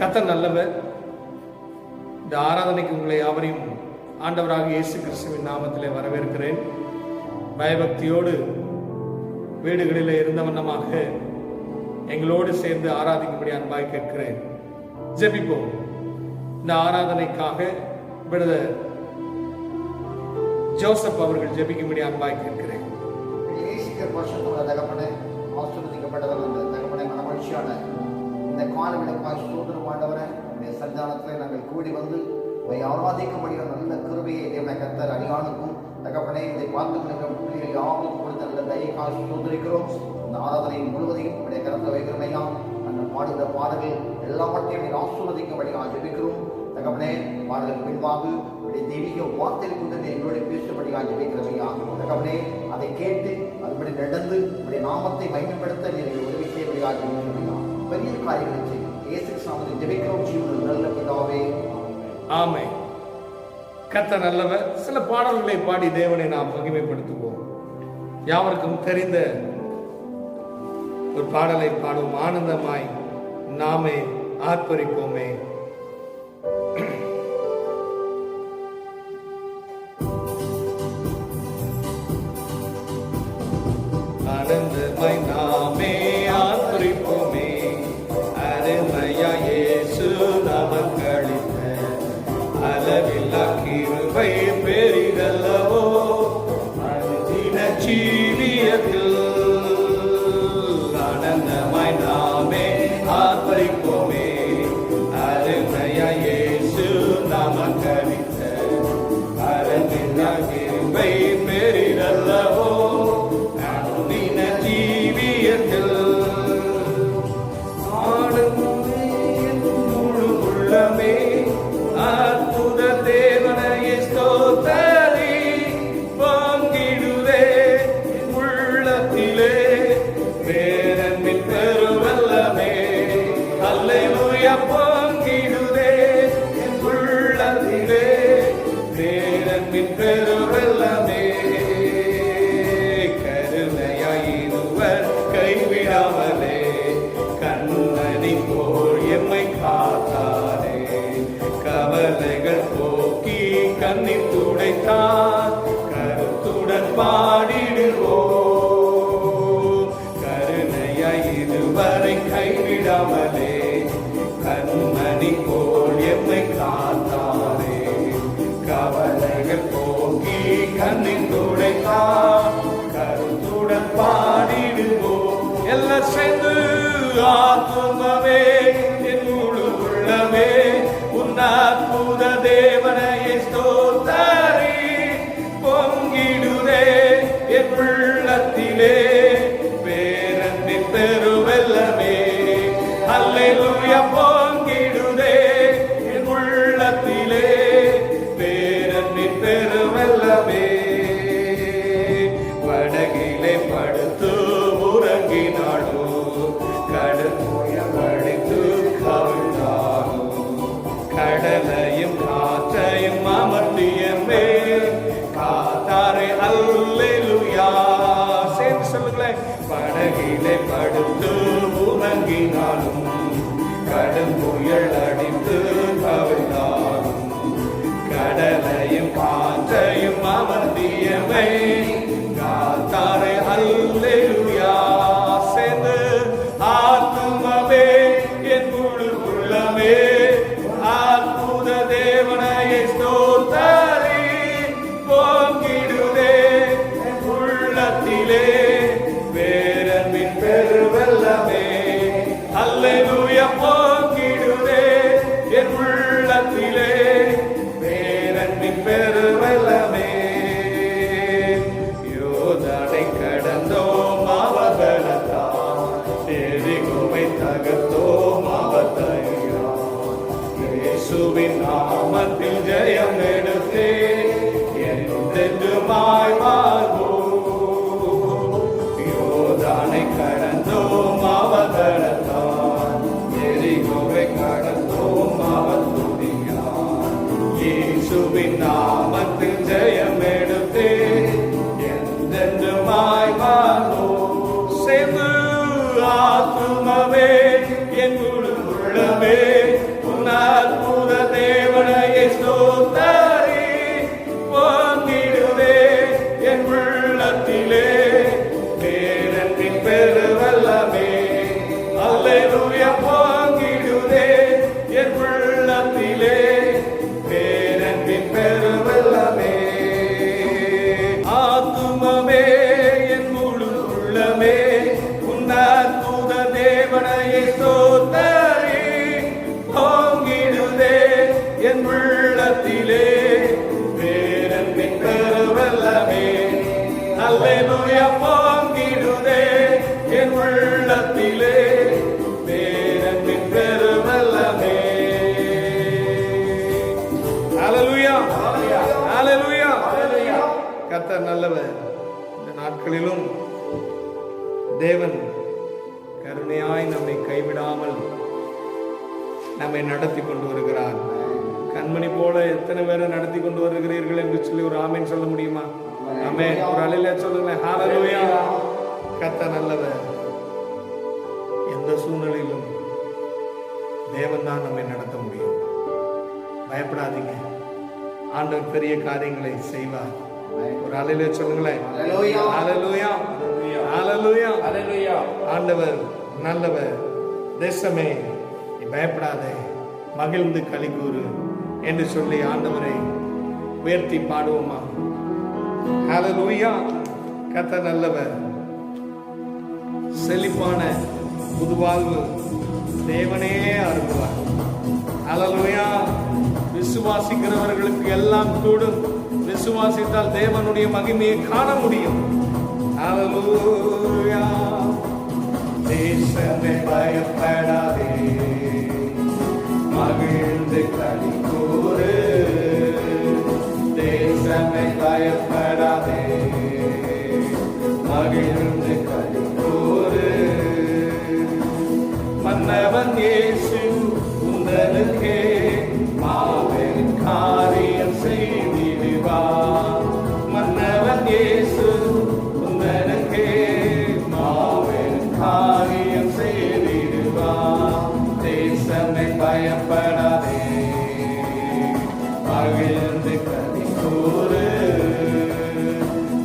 கர்த்தர் நல்லவர். இந்த ஆராதனைக்கு உங்களை யாவரையும் ஆண்டவராக இயேசு கிறிஸ்துவின் நாமத்திலே வரவேற்கிறேன். பயபக்தியோடு வீடுகளில் இருந்த வண்ணமாக எங்களோடு சேர்ந்து ஆராதிக்கும்படி அன்பாய் கேட்கிறேன். ஜெபிப்போம். இந்த ஆராதனைக்காக பிரதர் ஜோசப் அவர்கள் ஜெபிக்கும்படி அன்பாய் கேட்கிறேன். ஆசீர்வதிக்கப்பட்டவர் தகப்பனை மனமகிழ்ச்சியான இந்த காலவிளக்காய் சோதனை ஆண்டவரை இந்த சஞ்சானத்தில் நாங்கள் கூடி வந்து ஆராதிக்கும்படியான நல்ல கிருபையை தேவனை கர்த்தர் அடியானுக்கும் தகப்பனே இதை பார்த்து பிள்ளைகள் யாருக்கும் கொடுத்த நல்ல தயக்காய் சோதரிக்கிறோம். இந்த ஆராதனையின் முழுவதையும் உடைய கருத்தை வைக்கிறமையா நாங்கள் பாடுகிற பாடல்கள் எல்லாவற்றையும் ஆசீர்வதிக்கும்படியாக ஜெபிக்கிறோம். தகப்பனே பாடலுக்கு பின்பாக உடைய தெய்வீக வார்த்தையில் கொண்டு எங்களுடைய பேசும்படியாக ஜெபிக்கிறமையா தகப்பனே அதை கேட்டு அதுபடி நடந்து உடைய நாமத்தை மகிமைப்படுத்த நீங்கள் உதவி செய்யப்படியாக ஜெபிக்கிறமையா பெரிய காரியங்களை செய்யும் இயேசு நாமத்தை ஜெபிக்கிறோம். ஜீவனில் நல்ல பிதாவே ஆமென். கர்த்தர் நல்லவர். சில பாடல்களை பாடி தேவனை நாம் மகிமைப்படுத்துவோம். யாவருக்கும் தெரிந்த ஒரு பாடலை பாடுவோம். ஆனந்தமாய் நாமே ஆர்ப்பரிப்போமே. ஆனந்தமாய் நாமே ஆர்ப்பரிப்போமே, அருமையா இயேசு நமக்களித்த அளவில்லா கிருபை பெரிதல்லவோ அனுதின ஜீவியத்தில். ஆனந்தமாய் நாமே ஆர்ப்பரிப்போமே, அருமையா இயேசு நமக்களித்த அளவில்லா கிருபை பெரிதல்லவோ அனுதின ஜீவியத்தில். ஆனந்தமே முழு உள்ளமே அற்புத தேவனையே ஸ்தோத்தரி பங்கிடுவே உள்ளத்திலே வேறன்பின் பெருவல்லமே. அல்லேலூயா பங்கிடுவே உள்ளத்திலே வேறன்பின் பெருவல்லமே. கருணையாயிருவர் கைவிடாமலே கண்ணனி போல் எம்மை காத்தாரே. கவலைகள் போக்கி கண்ணீர் துடைத்தார் கருத்துடன் பாடிடுவோம். கருணையாய் இதுவரை கைவிடாமலே கண்மணி போல் எம்மை காத்தாரே. கவலைகள் போக்கி கண்ணீர் துடைத்தார் கருத்துடன் பாடிடுவோம். எல்லாம் சேர்ந்து ஆத்துமவே என் முழு உள்ளமே அற்புத தேவனையே ஸ்தோத்தரி பொங்கிடுதே என் உள்ளத்திலே பேரன்பின் பெருவெல்லமே. அல்லேலூயா பொங்கிடுதே என் உள்ளத்திலே பேரன்பின் பெருவெல்லமே. வடகிலே படுத்து உறங்கினாளோ கடற்கோய படித்து கவிழ்ந்தாளோ கடலையும் காற்றையும் அமர்த்தியமே காத்தாரே. அல்லேலூயா சேர்ந்து சொல்லுங்களேன். படகிலே படுத்து உறங்கினாலும் கடும் புயல் அடித்து கவிழ்ந்தாலும் கடலையும் காற்றையும் அமர்த்தியமே காத்தாரே. அல்லேலூயா சேர்ந்து ஆத்துமவே என் முழு உள்ளமே அற்புத தேவனையே ஸ்தோத்தரி பொங்கிடுதே உள்ளத்திலே பேரன்பின் பெருவெல்லமே. அல்லேலூயா பொங்கிடுதே என் உள்ளத்திலே பேரன்பின் பெருவெல்லமே. யோர்தானை கடந்தோம் அவர்களத்தான் எரிகோவை தகர்த்தோம் அவத்தையா. இயேசுவின் நாமத்தில் ஜெயம் எடுத்தே என்றென்றுமாய் வாழ்வோம். யோர்தானை கடந்தோம் அவர்களத்தான் எரிகோவை கர்த்தர் நல்லவர். இந்த நாட்களிலும் தேவன் கருணையாய் நம்மை கைவிடாமல் நம்மை நடத்தி கொண்டு வருகிறார். கண்மணி போல எத்தனை பேரை நடத்தி கொண்டு வருகிறீர்கள் என்று சொல்லி ஒரு ஆமேன் சொல்ல முடியுமா? ஆமென். ஒரு அலையில சொல்லுங்களேன். ஹalleluya. கர்த்தர் நல்லவர். எந்த சூழ்நிலையிலும் தேவன் தான் நம்மை நடத்த முடியும். பயப்படாதீங்க, ஆண்டவர் பெரிய காரியங்களை செய்வார். ஒரு அலையில சொல்லுங்களேன். ஹalleluya, ஹalleluya, ஹalleluya, ஹalleluya. ஆண்டவர் நல்லவர். தேசமே நீ பயப்படாதே, மகிழ்ந்து களிகூறு என்று சொல்லி ஆண்டவரை உயர்த்தி பாடுவோமா? ஹalleluya. கர்த்தர் நல்லவர். செழிப்பான புதுவாழ்வு தேவனே அருள்வார். ஹalleluya. விசுவாசிக்கிறவர்களுக்கு எல்லாம் கூடும். விசுவாசித்தால் தேவனுடைய மகிமையை காண முடியும். ஹalleluya. தேசமே பயப்படாதே, மகிழ்ந்து களிகூறு. தேசமே பயப்படாதே, மகிழ்ந்து களிகூறு. மன்னவன் இயேசு உந்தனுக்கே மாபெரும் காரியம் செய்திடுவார். மன்னவன் இயேசு உந்தனுக்கே மாபெரும் காரியம் செய்திடுவார். தேசமே பயப்படாதே, மகிழ்ந்து களிகூறு.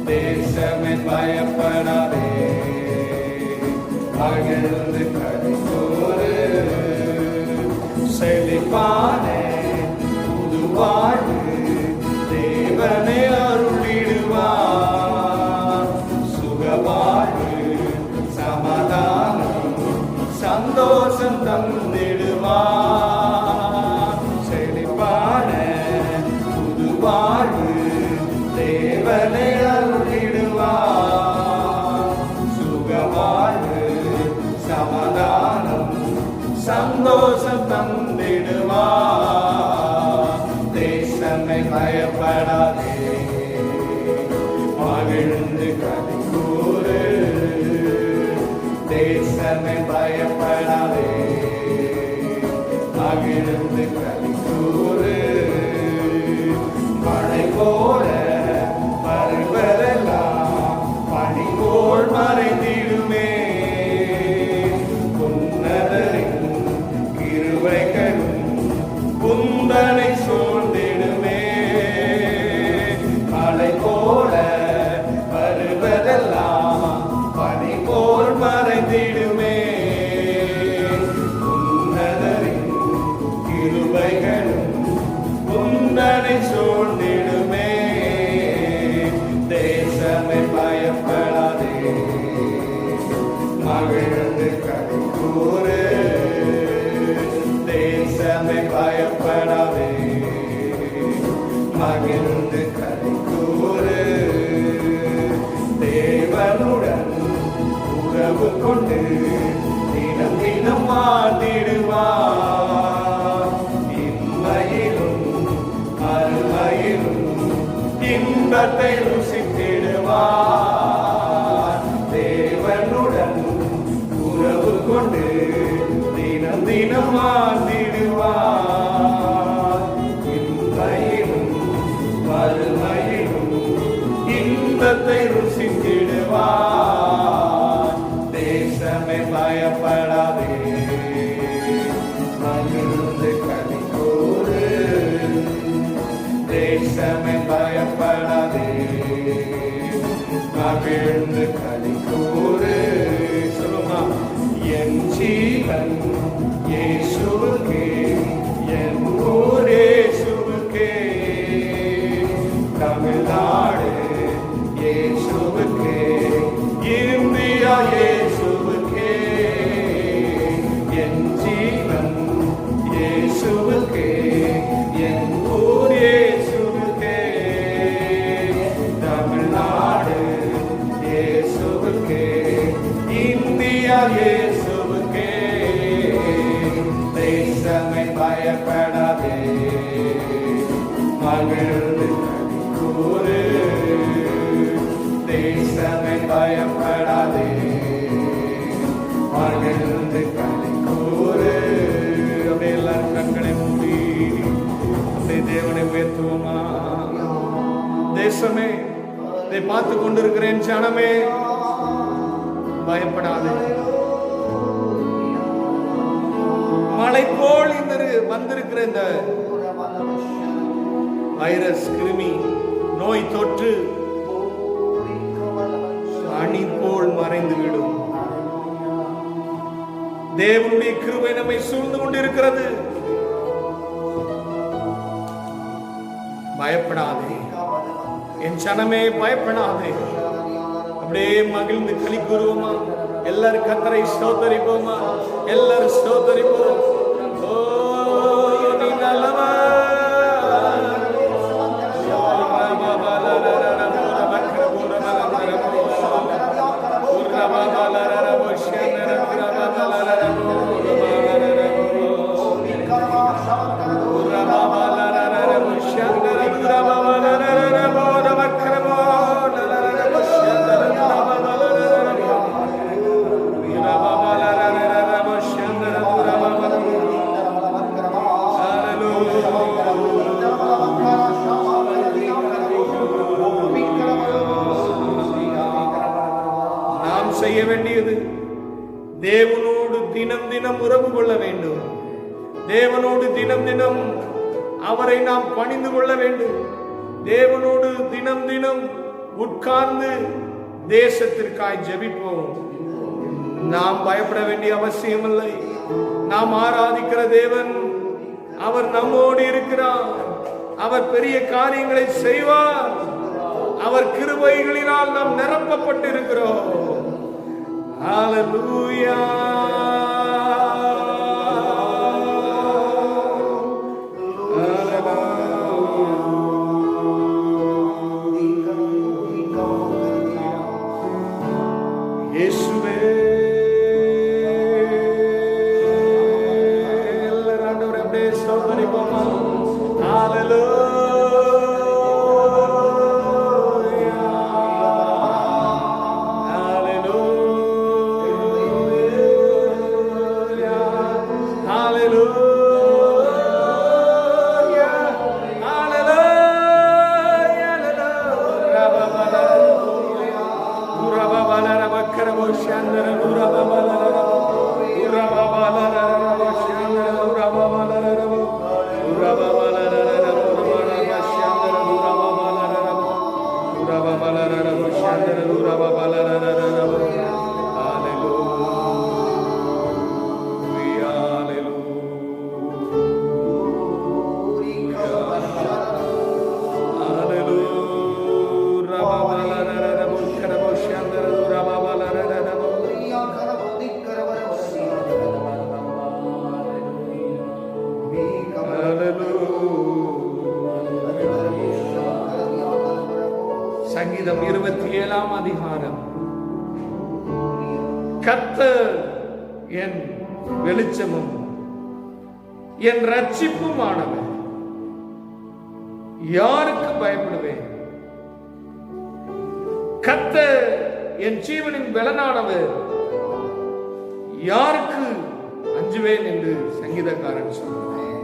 தேசமே பயப்படாதே, மகிழ்ந்து களிகூறு. செழிப்பான புதுவாழ்வு தேவனே அருளிடுவார். சுகவாழ்வு சமாதானம் சந்தோஷம் தந்திடுவார். செழிப்பான புதுவாழ்வு தேவனே அருளிடுவார். சுகவாழ்வு சமாதானம் சந்தோஷம் தந்திடுவார். தேசமே பயப்படாதே, மகிழ்ந்து களிகூறு. தேசமே பயப்படாதே, மகிழ்ந்து களிகூறு. மழை போல வருவதெல்லாம் பனி போல் மறைந்திடுமே. உன்னதரின் கிருபைகளும் குந்தனை சூழ்ந்திடுமே. மழை போல வருவதெல்லாம் பனி போல் மறைந்திடுமே. உன்னதரின் கிருபைகளும் குந்தனை சூழ்ந்திடுமே. தேசமே பயப்படாதே, மகிழ்ந்து களிகூறு. தேசமே பயப்படாதே, மகிழ்ந்து களிகூறு. தேவனுடன் உறவு கொண்டு தினம் தினம் வாழ்ந்திடுவார். இன்மையிலும் மறுமையிலும் இன்பத்தை ருசித்திடுவார். தேவனுடன் உறவு கொண்டு தினம் தினம் வாழ்ந்திடுவார். இன்மையிலும் மறுமையிலும் இன்பத்தை ருசித்திடுவார். தேசமே பயப்படாதே, மகிழ்ந்து களிகூறு. தேசமே பயப்படாதே, மகிழ்ந்து களிகூறு. சொல்லுமா? என் ஜீவன் இயேசுவுக்கே, என் ஊர் இயேசுவுக்கே. தமிழ்நாடு இயேசுவுக்கே, இந்தியா இயேசுவுக்கே. என் ஜீவன் இயேசுவுக்கே, என் ஊர் இயேசுவுக்கே. தமிழ்நாடு இயேசுவுக்கே, இந்தியா இயேசுவுக்கே. தேசமே பயப்படாதே, மகிழ்ந்து களிகூறு. பயப்படாதே, மகிழ்ந்து களி கூறு. அப்படியே எல்லாரும் கண்களை மூடி அப்படியே தேவனை உயர்த்துவோமா? தேசமே, இதை பார்த்து கொண்டிருக்கிறேன் ஜனமே, பயப்படாதே. மழை போல் வந்திருக்கிற இந்த வைரஸ், கிருமி நோய் தொற்று அணி போல் மறைந்து விடும். தேவனுடைய கிருபை நம்மை சூழ்ந்து கொண்டிருக்கிறது. பயப்படாதே என் ஜனமே, பயப்படாதே. அப்படியே மகிழ்ந்து களி கூறுவோமா? எல்லாரும் கர்த்தரை ஸ்தோத்தரிப்போமா? எல்லாரும் ஸ்தோத்தரிப்போம். ஓ நீ நல்லவா, செய்ய வேண்டியது தேவனோடு தினம் தினம் உறவு கொள்ள வேண்டும். தேவனோடு தினம் தினம் அவரை நாம் பணிந்து கொள்ள வேண்டும். தேவனோடு தினம் தினம் உட்கார்ந்து தேசத்திற்காய் ஜெபிப்போம். நாம் பயப்பட வேண்டிய அவசியம் இல்லை. நாம் ஆராதிக்கிற தேவன் அவர் நம்மோடு இருக்கிறார். அவர் பெரிய காரியங்களை செய்வார். அவர் கிருபைகளினால் நாம் நிரப்பப்பட்டு இருக்கிறோம். Hallelujah. இயேசுவே, எல்லாரும் ஆண்டவரை அப்படியே ஸ்தோத்திரிப்போமா? Hallelujah. சங்கீதம் 27ஆம் அதிகாரம். கர்த்தர் என் வெளிச்சமும் என் ரட்சிப்புமானவர், யாருக்கு பயப்படுவேன்? கர்த்தர் என் ஜீவனின் பலனானவர், யாருக்கு அஞ்சுவேன் என்று சங்கீதக்காரன் சொல்லுவேன்.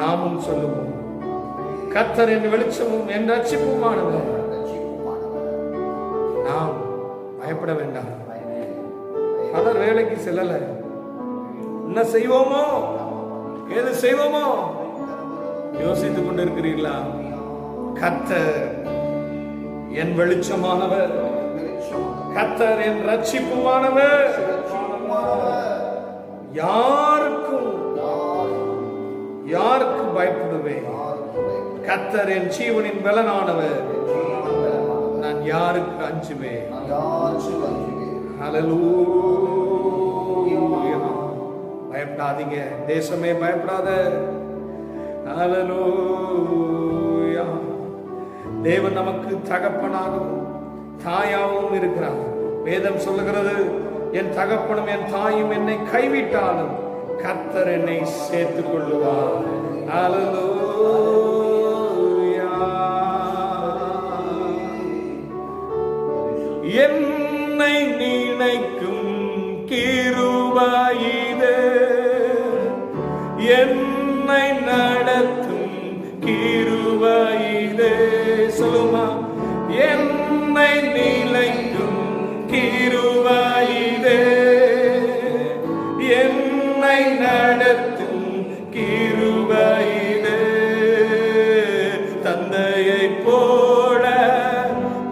நாமும் சொல்லுவோம், கர்த்தர் என் வெளிச்சமும் என் ரட்சிப்புமானவர், நாம் பயப்பட வேண்டாம். பலர் வேலைக்கு செல்லல, என்ன செய்வோமோ ஏது செய்வோமோ யோசித்துக் கொண்டிருக்கிறீர்களா? கர்த்தர் என் வெளிச்சமானவர், கர்த்தர் என் ரட்சிப்புமானவர், யாருக்கு பயப்படுவேன்? கர்த்தர் என் ஜீவனின் பலனானவர், நான் யாருக்கு அஞ்சுவேன்? ஹல்லேலூயா. பயப்படாதீங்க தேசமே, பயப்படாத. ஹல்லேலூயா. தேவன் நமக்கு தகப்பனாகவும் தாயாகவும் இருக்கிறார். வேதம் சொல்லுகிறது, என் தகப்பனும் என் தாயும் என்னை கைவிட்டாலும் கர்த்தர் என்னை சேர்த்துக் கொள்ளுவார். ஹல்லேலூயா. என் என்னை நடத்தும் கிருபை இதே. சொல்லுமா, என்னை நிலைக்கும் கிருபை இதே. என்னை நடத்தும் கிருபை இதே. தந்தையை போல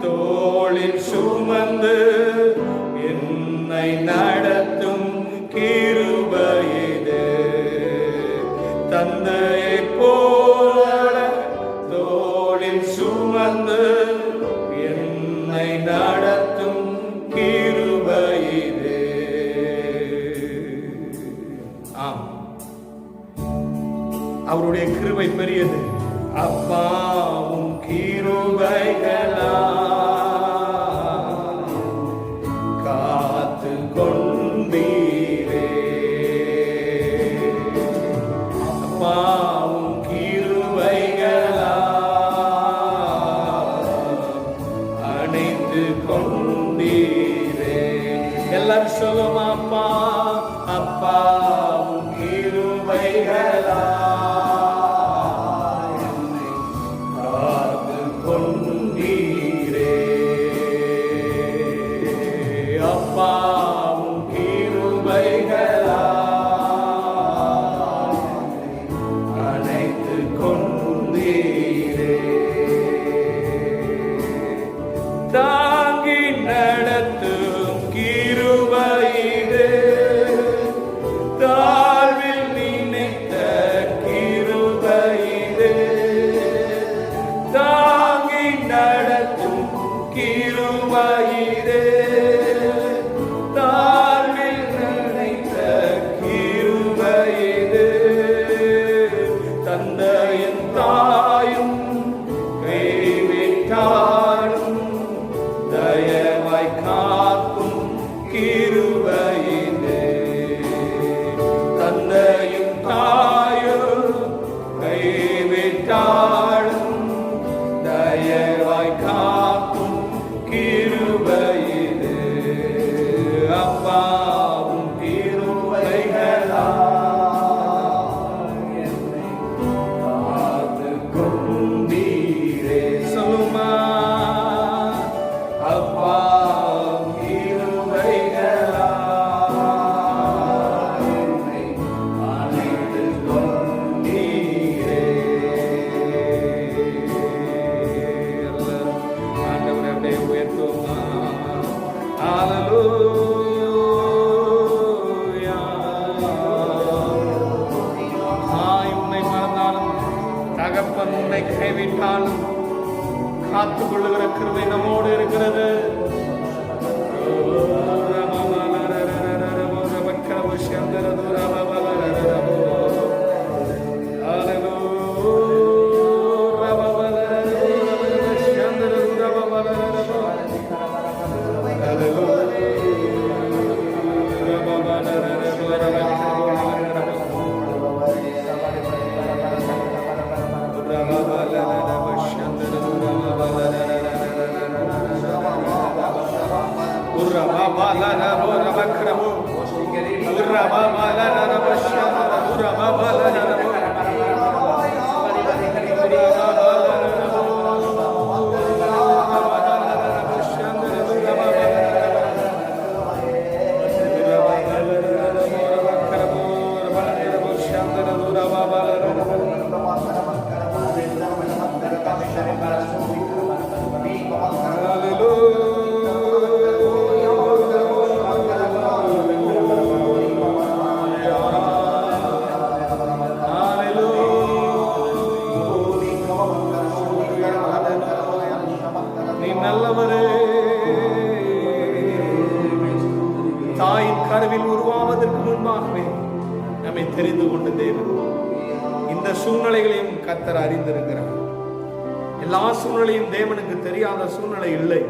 தோளில் சுமந்து என்னை நடத்தும் கிருபை இதே. தந்தையை போல தோளில் சுமந்து என்னை நடத்தும் கிருபை இதே. ஆம், அவருடைய கிருபை பெரியது. அப்பாவும் கிருபைகளா காத்து கொண்டீரே. அப்பாவும் கிருபைகளா அணைத்து கொண்டீரே. எல்லாரும் சொல்லுமா, அப்பா அப்பாவும் கிருபைகளா காத்து கொண்டீரே. அப்பாவும் கிருபைகளா அணைத்து கொண்டீரே. தாங்கி நடத்தும் கிருபை இதே. தாழ்வில் நினைத்த கிருபை இதே. தாங்கி நடத்தும் கிருபை இதே. தாழ்வில் நினைத்த கிருபை இதே. தந்தையின் தாயும் கைவிட்டாலும் தயவாய் காக்கும் கிருபை இதே. தந்தையும் தாயும் கைவிட்டாலும் தயவாய் காக்கும் கிருபை இதே. அப்பாவும் கிருபைகளா என்னை காத்து கொண்டீரே. சொல்லுமா, அப்பாவும் கிருபைகளா என்னை அணைத்து கொண்டீரே. ஆண்டவரை அப்படியே உயர்த்துவோமா. ஹல்லேலூயா. தாய் உன்னை மறந்தாலும் தகப்பன் உன்னை கைவிட்டாலும் காத்துக் கொள்ளுகிற கிருபை நம்மோடு இருக்கிறது. தாயின் கருவில் உருவாவதற்கு முன்பாகவே நம்மை தெரிந்து கொண்ட தேவன் இந்த சூழ்நிலைகளையும் கர்த்தர் அறிந்திருக்கிறார். எல்லா சூழ்நிலையும் தேவனுக்கு தெரியாத சூழ்நிலை இல்லை.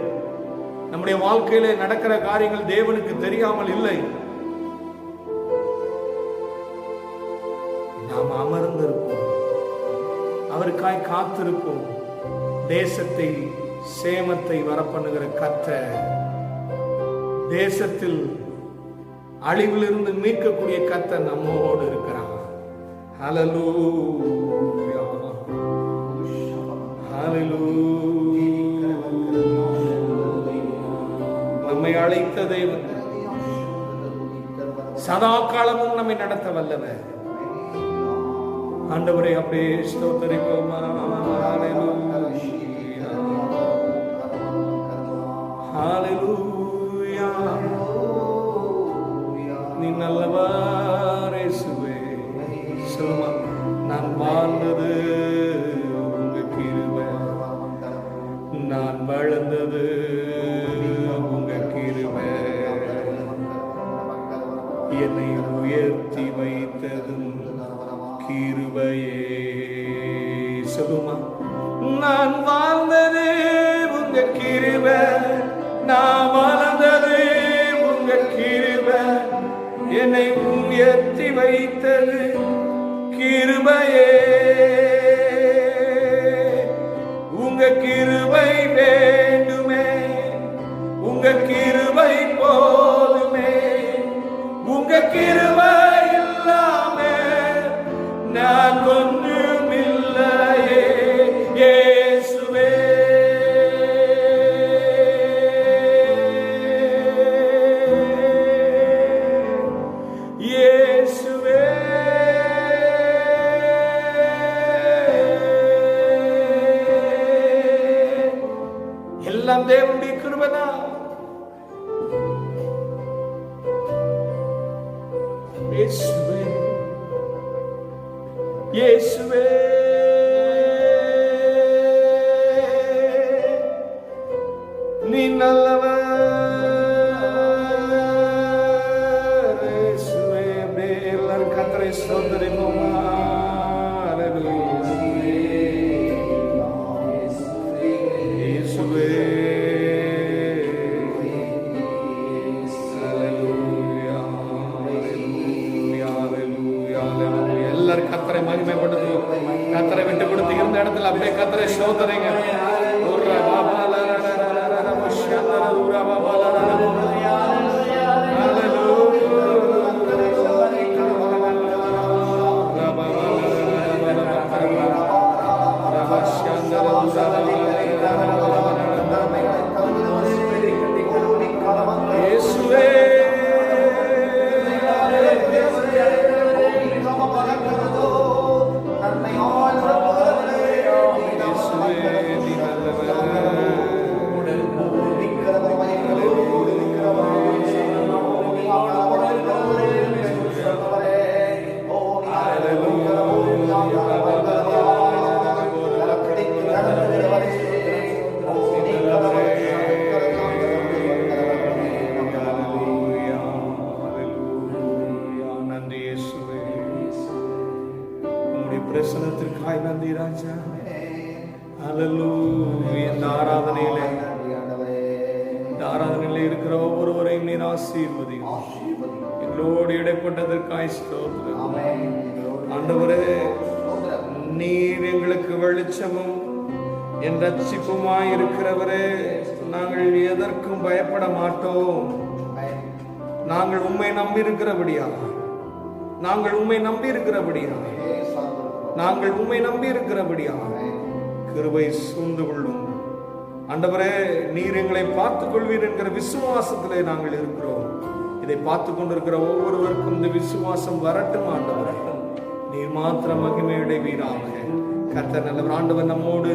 நம்முடைய வாழ்க்கையில நடக்கிற காரியங்கள் தேவனுக்கு தெரியாமல் இல்லை. நாம் அமர்ந்திருப்போம், அவருக்காய் காத்திருப்போம். தேசத்தை சேமத்தை வரப்பண்ணுகிற கர்த்தர், தேசத்தில் அழிவிலிருந்து மீட்கக்கூடிய கர்த்தர் நம்மோடு இருக்கிறார். ஹalleluya ஹalleluya. நம்மை அழைத்த தேவன் சதா காலமும் நம்மை நடத்த வல்லவர். ஆண்டவரே அப்படியே ஸ்தோத்திரிப்போமா. ஹalleluya ஹalleluya. நீ நல்லவர் இயேசுவே. சொல்லுமா, நான் வாழ்ந்தது உங்க கிருபை, நான் வளர்ந்தது உங்க கிருபை, என்னை உயர்த்தி வைத்ததும் கிருபையே. சொல்லுமா, நான் வாழ்ந்தது உங்க கிருபை, நான் வளர்ந்தது உங்க கிருபை, என்னை உயர்த்தி வைத்தது கிருபையே. உங்க கிருபை வேண்டுமே, உங்க கிருபை போதுமே, உங்க கிருபை இல்லாம நான் ஒன்றுமில்லையே இயேசுவே. இயேசுவே எல்லாம் தேவனுடைய கிருபைதான். இயேசுவே இயேசுவே நீ நல்லவர். இயேசுவே எல்லாரும் கர்த்தரை ஸ்தோத்திரிப்போமா. எல்லாரும் கர்த்தரை மகிமைப்படுத்தி கர்த்தரை விட்டு கொடுத்து இருந்த இடத்துல அப்படியே கர்த்தரை ஸ்தோத்திரிங்க. பிரசனத்திற்காய் நன்றி ராஜா. ஹalleluya. இந்த ஆராதனையிலே இருக்கிற ஒவ்வொருவரையும் நீர் ஆசீர்வதியும். எங்களோடு இடைப்பட்டதற்காய் ஸ்தோத்திரம். ஆண்டவரே, நீர் எங்களுக்கு வெளிச்சமும் என் ரட்சிப்புமாய் இருக்கிறவரே, நாங்கள் எதற்கும் பயப்பட மாட்டோம். நாங்கள் உம்மை நம்பி இருக்கிறபடியா, நாங்கள் உம்மை நம்பி இருக்கிறபடியா, நாங்கள் உம்மை நம்பி இருக்கிறபடியா கிருபை சூழ்ந்து கொள்ளும். ஆண்டவரே, நீர் எங்களை பார்த்துக் கொள்வீர் என்கிற விசுவாசத்திலே நாங்கள் இருக்கிறோம். இதை பார்த்து கொண்டிருக்கிற ஒவ்வொருவருக்கும் இந்த விசுவாசம் வரட்டும். ஆண்டவரே, நீர் மாத்திரம் மகிமையடைவீராக. கர்த்தர் நல்லவர். ஆண்டவர் நம்மோடு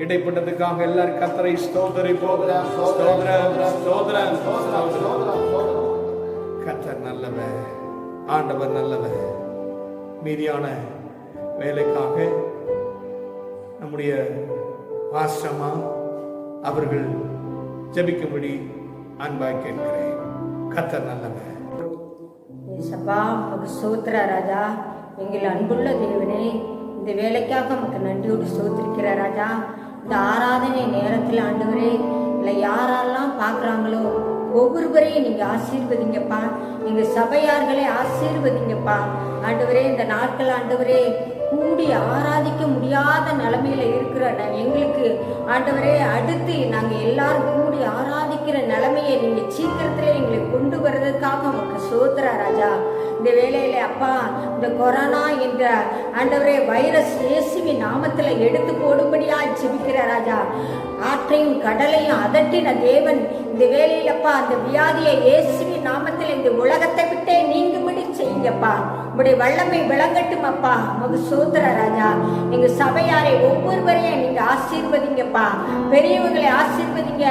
இடைப்பட்டதுக்காக எல்லாரும் கர்த்தரை ஸ்தோத்திரிப்போம். கர்த்தர் நல்லவர், ஆண்டவர் நல்லவர். மீதியான வேலைக்காக நம்முடைய ஆசிரமா அவர்கள் ஜெபிக்கும்படி அன்பாய் கேட்கிறேன். கர்த்தர் நல்லவர். சபா உமக்கு ஸ்தோத்திர ராஜா. எங்கள் அன்புள்ள தேவனே, இந்த வேலைக்காக நமக்கு நன்றியோடு ஸ்தோத்திரிக்கிற ராஜா. இந்த ஆராதனை நேரத்தில் ஆண்டவரே, இல்லை யாரெல்லாம் பார்க்குறாங்களோ ஒவ்வொருவரையும் நீங்கள் ஆசீர்வதிங்கப்பா. எங்கள் சபையார்களை ஆசீர்வதிங்கப்பா. ஆண்டவரே இந்த நாட்கள் ஆண்டவரே கூடி ஆராதிக்க முடியாத நிலைமையில இருக்கிற எங்களுக்கு ஆண்டவரே அடுத்து நாங்கள் எல்லாரும் கூடி ஆராதிக்கிற நிலைமையை நீங்க சீக்கிரத்துல எங்களை கொண்டு வர்றதுக்காக உமக்கு ஸ்தோத்திர ராஜா. இந்த வேளையில அப்பா இந்த கொரோனா என்ற ஆண்டவரே வைரஸ் இயேசுவின் நாமத்துல எடுத்து போடும்படியா ஜெபிக்கிற ராஜா. ஆற்றையும் கடலையும் அதட்டின தேவன் இந்த வேளையிலப்பா அந்த வியாதியை இயேசுவின் நாமத்தில் இந்த உலகத்தை விட்டே நீங்கும்படி செய்யுங்கப்பா. உங்களுடைய வல்லமை விளங்கட்டும் அப்பா. உமக்கு ஸ்தோத்திர ராஜா. எங்க சபையாரை ஒவ்வொருவரையும் நீங்க ஆசீர்வதிங்கப்பா. பெரியவங்களை ஆசீர்வதிங்க,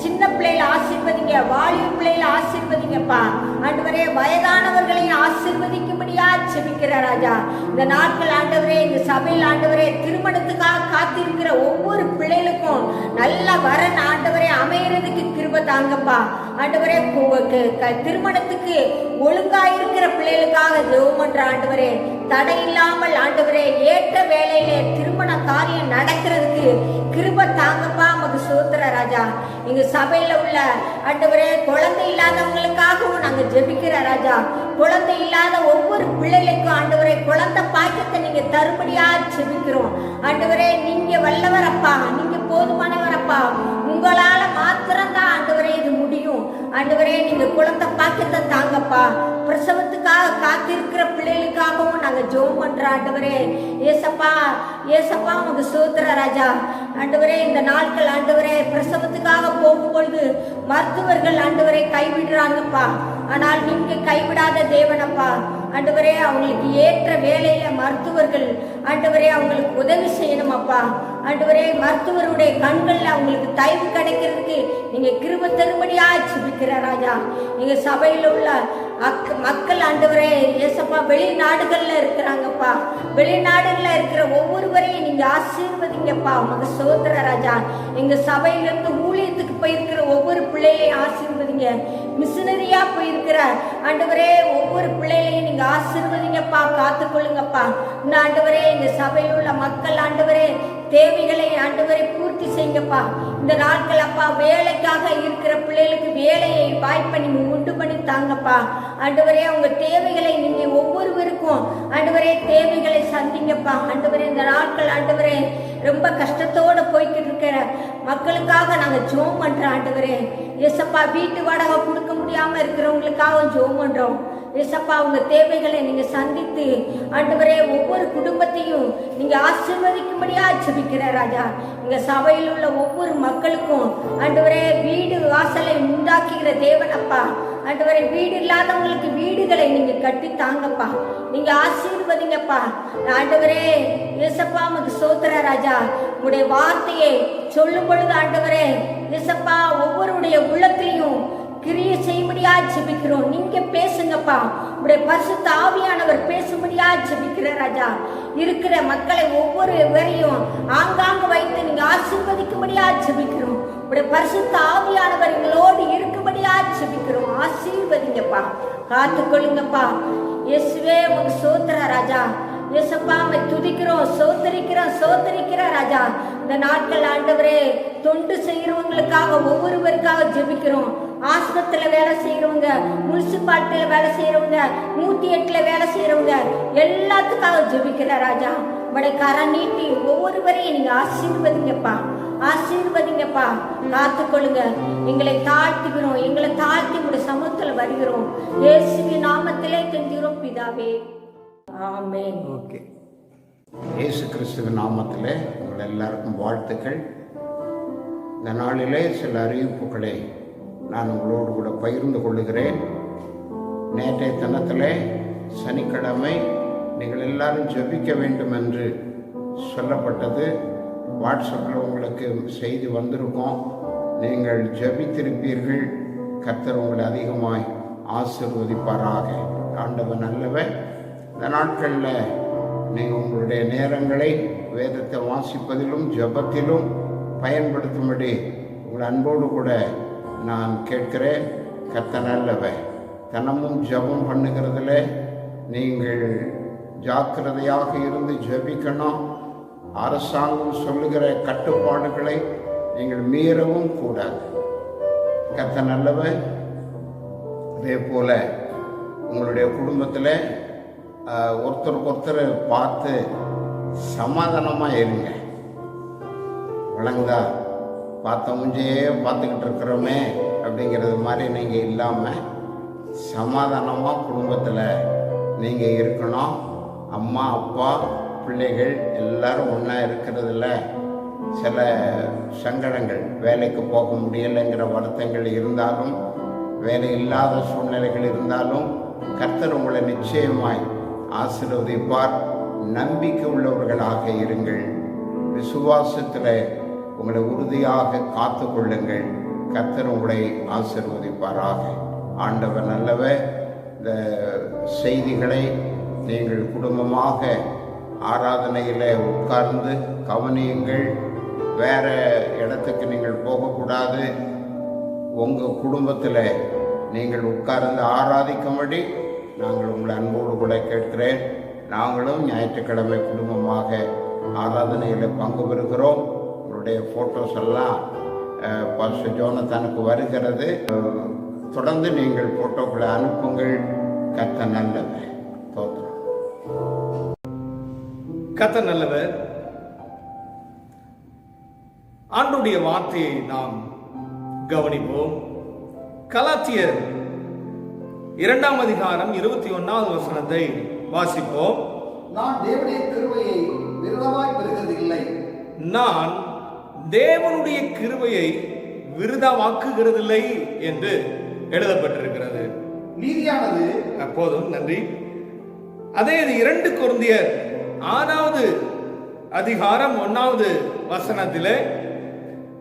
சின்ன பிள்ளைகளை ஆசீர்வதிங்க, வாலிப பிள்ளைகளை ஆசீர்வதிங்கப்பா. ஆண்டவரே வயதானவர்களையும் ஆசீர்வதிக்கும்படியா ஜெபிக்கிற ராஜா. இந்த நாட்கள் ஆண்டவரே இந்த சபையில் ஆண்டவரே திருமணத்துக்காக காத்திருக்கிற ஒவ்வொரு பிள்ளைகளுக்கும் நல்ல வரன் ஆண்டவரே அமையறதுக்கு கிருபை தாங்கப்பா. ஆண்டவரே திருமணத்துக்கு ஒழுங்கா இருக்கிற பிள்ளைகளுக்காக ஜெபம் பண்ற ஆண்டவரே, தடை இல்லாமல் ஆண்டவரே ஏற்ற வேலையிலே திருமண காரியம் நடக்கிறதுக்கு கிருபை தாங்கப்பா. உமக்கு ஸ்தோத்திர ராஜா. எங்க சபையில உள்ள ஆண்டவரே குழந்தை இல்லாதவங்களுக்காகவும் நாங்க ஜெபிக்கிற ராஜா. குழந்தை இல்லாத ஒவ்வொரு பிள்ளைகளுக்கும் ஆண்டவரே குழந்தை பாக்கியத்தை நீங்க தரும்படியா ஜெபிக்கிறோம். ஆண்டவரே நீங்க வல்லவரப்பா, நீங்க போதுமானவரப்பா. உங்களால மாத்திரம்தான் ஆண்டவரே இது முடியும். ஆண்டவரே நீங்க குழந்தை பாக்கியத்தை தாங்கப்பா. பிரசவத்துக்காக காத்திருக்கிற பிள்ளைகளுக்காகவும் நாங்க ஜெபம் பண்றோம் ஆண்டவரே. ஏசப்பா ஏசப்பா உங்க ஸ்தோத்திர ராஜா. ஆண்டவரே இந்த நாட்கள் ஆண்டவரே பிரசவத்துக்காக போகும்பொழுது மருத்துவர்கள் ஆண்டவரை கைவிடுறாங்கப்பா. ஆனால் நீங்க கைவிடாத தேவனப்பா. ஆண்டவரே அவங்களுக்கு ஏற்ற வேலையில மருத்துவர்கள் ஆண்டவரே அவங்களுக்கு உதவி செய்யணும் அப்பா. ஆண்டவரே மருத்துவருடைய கண்கள்ல அவங்களுக்கு தயவு கிடைக்கிறதுக்கு நீங்க கிருபை தரும்படியா ஜெபிக்கிற ராஜா. எங்க சபையில உள்ள மக்கள் ஆண்டவரே ஏசப்பா வெளிநாடுகள்ல இருக்கிறாங்கப்பா. வெளிநாடுகள்ல இருக்கிற ஒவ்வொருவரையும் நீங்க ஆசீர்வதிங்கப்பா. உமக்கு ஸ்தோத்திர ராஜா. எங்க சபையிலிருந்து ஊழியத்துக்கு போயிருக்கிற ஒவ்வொரு பிள்ளைகளையும் ஆசீர்வதிங்க. மிஷினரியா போயிருக்கிற ஆண்டவரே ஒவ்வொரு பிள்ளைகளையும் நீங்க ஆசீர்வதிங்கப்பா. காத்துக்கொள்ளுங்கப்பா. இந்த ஆண்டவரே எங்க சபையில் உள்ள மக்கள் ஆண்டவரே தேவைகளை ஆண்டவரை பூர்த்தி செய்யுங்கப்பா. இந்த நாட்கள் அப்பா வேலைக்காக இருக்கிற பிள்ளைகளுக்கு வேலையை வாய்ப்பை நீங்க உண்டு பண்ணி தாங்கப்பா. ஆண்டவரே அவங்க தேவைகளை நீங்க ஒவ்வொருவருக்கும் ஆண்டவரே தேவைகளை சந்திங்கப்பா. ஆண்டவரே இந்த நாட்கள் ஆண்டவரே ரொம்ப கஷ்டத்தோட போய்கிட்டு இருக்கிற மக்களுக்காக நாங்க ஜெபம் பண்றோம் ஆண்டவரே. ஏசப்பா வீட்டு வாடகை கொடுக்க முடியாம இருக்கிறவங்களுக்காக ஜெபம் பண்றோம். ஏசப்பா உங்க தேவைகளை நீங்க சந்தித்து ஆண்டவரே ஒவ்வொரு குடும்பத்தையும் நீங்க ஆசீர்வதிக்கும்படியா ஜெபிக்கிற ராஜா. எங்க சபையில் உள்ள ஒவ்வொரு மக்களுக்கும் ஆண்டவரே வீடு வாசலை உண்டாக்குகிற தேவனப்பா. ஆண்டவரே வீடு இல்லாதவங்களுக்கு வீடுகளை நீங்க கட்டி தாங்கப்பா. நீங்க ஆசீர்வதிங்கப்பா. ஆண்டவரே ஏசப்பா உமக்கு ஸ்தோத்திர ராஜா. உங்களுடைய வார்த்தையை சொல்லும் பொழுது ஆண்டவரே ஏசப்பா ஒவ்வொருடைய உள்ளத்திலையும் கிரியை செய்யும்படியா ஜெபிக்கிறோம். நீங்க பேசுங்கப்பா. உடைய பரிசுத்த ஆவியானவர் பேசும்படியா ஜெபிக்கிற ராஜா. இருக்கிற மக்களை ஒவ்வொருவரையும் ஆங்காங்கு வைத்து நீங்க ஆசீர்வதிக்கும்படியா ஜெபிக்கிறோம். உடைய பரிசுத்த ஆவியானவர் எங்களோடு இருக்கும்படியா ஜெபிக்கிறோம். ஆசீர்வதிங்கப்பா. காத்துக்கொள்ளுங்கப்பா. இயேசுவே உமக்கு ஸ்தோத்திர ராஜா. ஏசப்பா உம்மை துதிக்கிறோம், சோத்தரிக்கிற ராஜா. இந்த நாட்கள் ஆண்டவரே தொண்டு செய்யறவங்களுக்காக ஒவ்வொருவருக்காக ஜெபிக்கிறோம். ஆஸ்பத்திரியில வேலை செய்யறவங்க, முனிசிபாலிட்டியில வேலை செய்யறவங்க, 108ல வேலை செய்யறவங்க எல்லாத்துக்காக ஜெபிக்கிற ராஜா. உடைய கரம் நீட்டி ஒவ்வொருவரையும் நீங்க ஆசீர்வதிங்கப்பா. காத்துக்கொள்ளுங்க. எங்களை தாழ்த்துகிறோம். எங்களை தாழ்த்தி உடைய சமூகத்துல வருகிறோம். இயேசுவின் நாமத்திலே கெஞ்சுகிறோம் பிதாவே. ஆமென். ஓகே. இயேசு கிறிஸ்துவின் நாமத்திலே உங்கள் எல்லாருக்கும் வாழ்த்துக்கள். இந்த நாளிலே சில அறிவிப்புகளை நான் உங்களோடு கூட பகிர்ந்து கொள்ளுகிறேன். நேற்றைய தினத்திலே சனிக்கிழமை நீங்கள் எல்லாரும் ஜெபிக்க வேண்டும் என்று சொல்லப்பட்டது. வாட்ஸ்அப்பில் உங்களுக்கு செய்தி வந்திருக்கோம். நீங்கள் ஜெபித்திருப்பீர்கள். கர்த்தர் உங்களை அதிகமாய் ஆசீர்வதிப்பாராக. ஆண்டவர் நல்லவர். இந்த நாட்களில் நீங்கள் உங்களுடைய நேரங்களை வேதத்தை வாசிப்பதிலும் ஜெபத்திலும் பயன்படுத்தும்படி உங்கள் அன்போடு கூட நான் கேட்கிறேன். கர்த்தர் நல்லவர். தினமும் ஜெபம் பண்ணுகிறதுல நீங்கள் ஜாக்கிரதையாக இருந்து ஜெபிக்கணும். அரசாங்கம் சொல்லுகிற கட்டுப்பாடுகளை நீங்கள் மீறவும் கூடாது. கர்த்தர் நல்லவர். அதே போல உங்களுடைய குடும்பத்தில் ஒருத்தருக்கு ஒருத்தர் பார்த்து சமாதானமாக இருங்க. விளங்குதா? பார்த்த முஞ்சையே பார்த்துக்கிட்டு இருக்கிறோமே அப்படிங்கிறது மாதிரி நீங்கள் இல்லாமல் சமாதானமாக குடும்பத்தில் நீங்கள் இருக்கணும். அம்மா அப்பா பிள்ளைகள் எல்லாரும் ஒன்றா இருக்கிறதுல சில சங்கடங்கள், வேலைக்கு போக முடியலைங்கிற வருத்தங்கள் இருந்தாலும், வேலை இல்லாத சூழ்நிலைகள் இருந்தாலும் கர்த்தர் உங்களை நிச்சயமாய் ஆசீர்வதிப்பார். நம்பிக்கை உள்ளவர்களாக இருங்கள். விசுவாசத்தில் உங்களை உறுதியாக காத்து கொள்ளுங்கள். கர்த்தர் உங்களை ஆசீர்வதிப்பாராக. ஆண்டவர் நல்லவர். இந்த செய்திகளை நீங்கள் குடும்பமாக ஆராதனையில் உட்கார்ந்து கவனியுங்கள். வேறு இடத்துக்கு நீங்கள் போகக்கூடாது. உங்கள் குடும்பத்தில் நீங்கள் உட்கார்ந்து ஆராதிக்கும்படி நாங்கள் உங்களை அன்போடு கூட கேட்கிறேன். நாங்களும் ஞாயிற்றுக்கிழமை குடும்பமாக ஆராதனையில் பங்கு பெறுகிறோம். உங்களுடைய ஃபோட்டோஸ் எல்லாம் பாஸ்டர் ஜோனத்தானுக்கு வருகிறது. தொடர்ந்து நீங்கள் ஃபோட்டோக்களை அனுப்புங்கள். கர்த்தர் நல்லவர். தோத்திரம். கர்த்தர் நல்லவர். ஆண்டவருடைய வார்த்தையை நாம் கவனிப்போம். கலாத்தியர் 2ஆம் அதிகாரம் 21வது வசனத்தை வாசிப்போம். நான் தேவனுடைய கிருபையை விருதாவாய் பெறுகிறதில்லை. நான் தேவனுடைய கிருபையை விருதாவாக்குகிறதில்லை என்று எழுதப்பட்டிருக்கிறது. நீதியானது அப்போதும் நன்றி. அதே 2 கொரிந்தியர் 6வது அதிகாரம் 1வது வசனத்திலே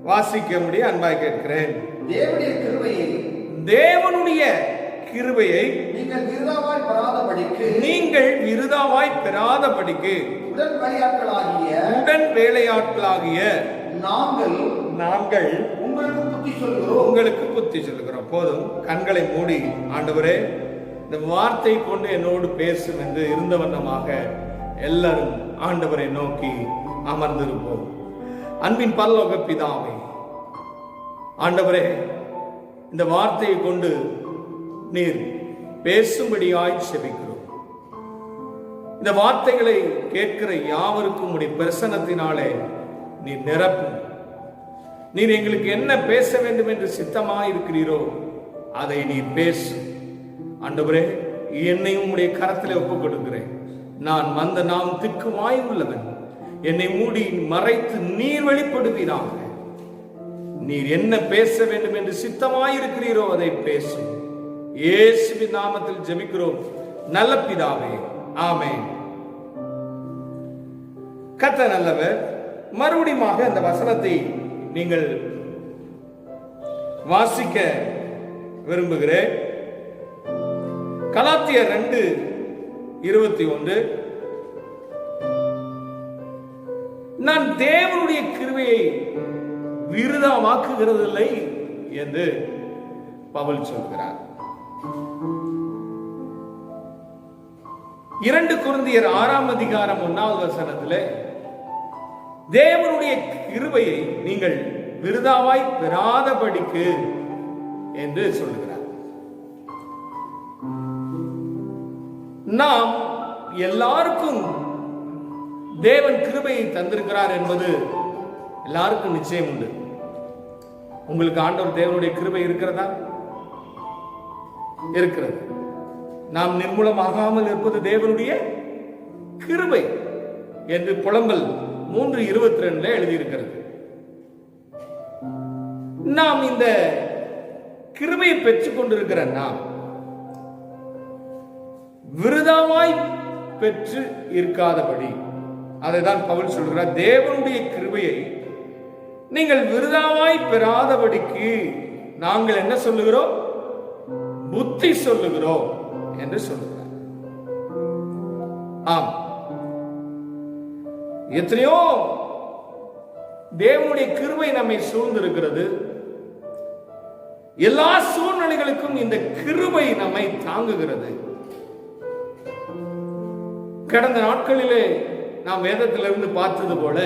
வாசிக்க முடிய அன்பாய் கேட்கிறேன். தேவனுடைய கிருபையை நீங்கள் விருதாவாய் பெறாதபடிக்கு உடன் வேலையாட்களாகிய நாங்கள் உங்களுக்கு புத்தி சொல்லுகிறோம். போதும், கண்களை மூடி ஆண்டவரே இந்த வார்த்தை கொண்டு என்னோடு பேசும் என்று இருந்த வண்ணமாக எல்லாரும் ஆண்டவரை நோக்கி அமர்ந்திருப்போம். அன்பின் பரலோக பிதாவே, ஆண்டவரே இந்த வார்த்தையை கொண்டு நீர் பேசும்படியாய் செபிக்கிறோம். இந்த வார்த்தைகளை கேட்கிற யாவருக்கும் உடைய பிரசன்னத்தினாலே நீர் நிரப்பும். நீர் எங்களுக்கு என்ன பேச வேண்டும் என்று சித்தமாய் இருக்கிறீரோ அதை நீர் பேசும். ஆண்டவரே, என்னையும் உடைய கரத்திலே ஒப்புக் கொடுக்கிறேன். நான் மந்த நாமத்துக்கு வாய் உள்ளவன். என்னை மூடி மறைத்து நீர் வெளிப்படுவீராக. நீர் என்ன பேச வேண்டும் என்று சித்தமாயிருக்கிறீரோ அதை பேசும். இயேசுவின் நாமத்தில் ஜெபிக்கிறோம் நல்ல பிதாவே, ஆமென். கர்த்தர் நல்லவர். மறுபடியும் அந்த வசனத்தை நீங்கள் வாசிக்க விரும்புகிறேன். கலாத்தியர் 2:21. நான் தேவனுடைய கிருபையை விருதாவாக்குகிறதில்லை என்று பவுல் சொல்கிறார். 2 கொரிந்தியர் 6ஆம் அதிகாரம் 1வது வசனத்திலே தேவனுடைய கிருபையை நீங்கள் விருதாவாய் பெறாதபடிக்கு என்று சொல்லுகிறார். நாம் எல்லாருக்கும் தேவன் கிருபையை தந்திருக்கிறார் என்பது எல்லாருக்கும் நிச்சயம் உண்டு. உங்களுக்கு ஆண்டவர் தேவனுடைய கிருபை இருக்கிறதா? இருக்கிறது. நாம் நிர்மூலமாகாமல் இருப்பது தேவனுடைய கிருபை என்று புலம்பல் 3:22 எழுதியிருக்கிறது. நாம் இந்த கிருபையை பெற்றுக் கொண்டிருக்கிற நாம் விருதாவாய் பெற்று இருக்காதபடி, அதைதான் பவுல் சொல்கிறார். தேவனுடைய கிருபையை நீங்கள் விருதாவாய் பெறாதபடிக்கு நாங்கள் என்ன சொல்லுகிறோம்? புத்தி சொல்லுகிறோம் என்று சொல்லுகிறார். ஆம், எத்தனையோ தேவனுடைய கிருபை நம்மை சூழ்ந்திருக்கிறது. எல்லா சூழ்நிலைகளுக்கும் இந்த கிருபை நம்மை தாங்குகிறது. கடந்த நாட்களிலே நாம் வேதத்திலிருந்து பார்த்தது போல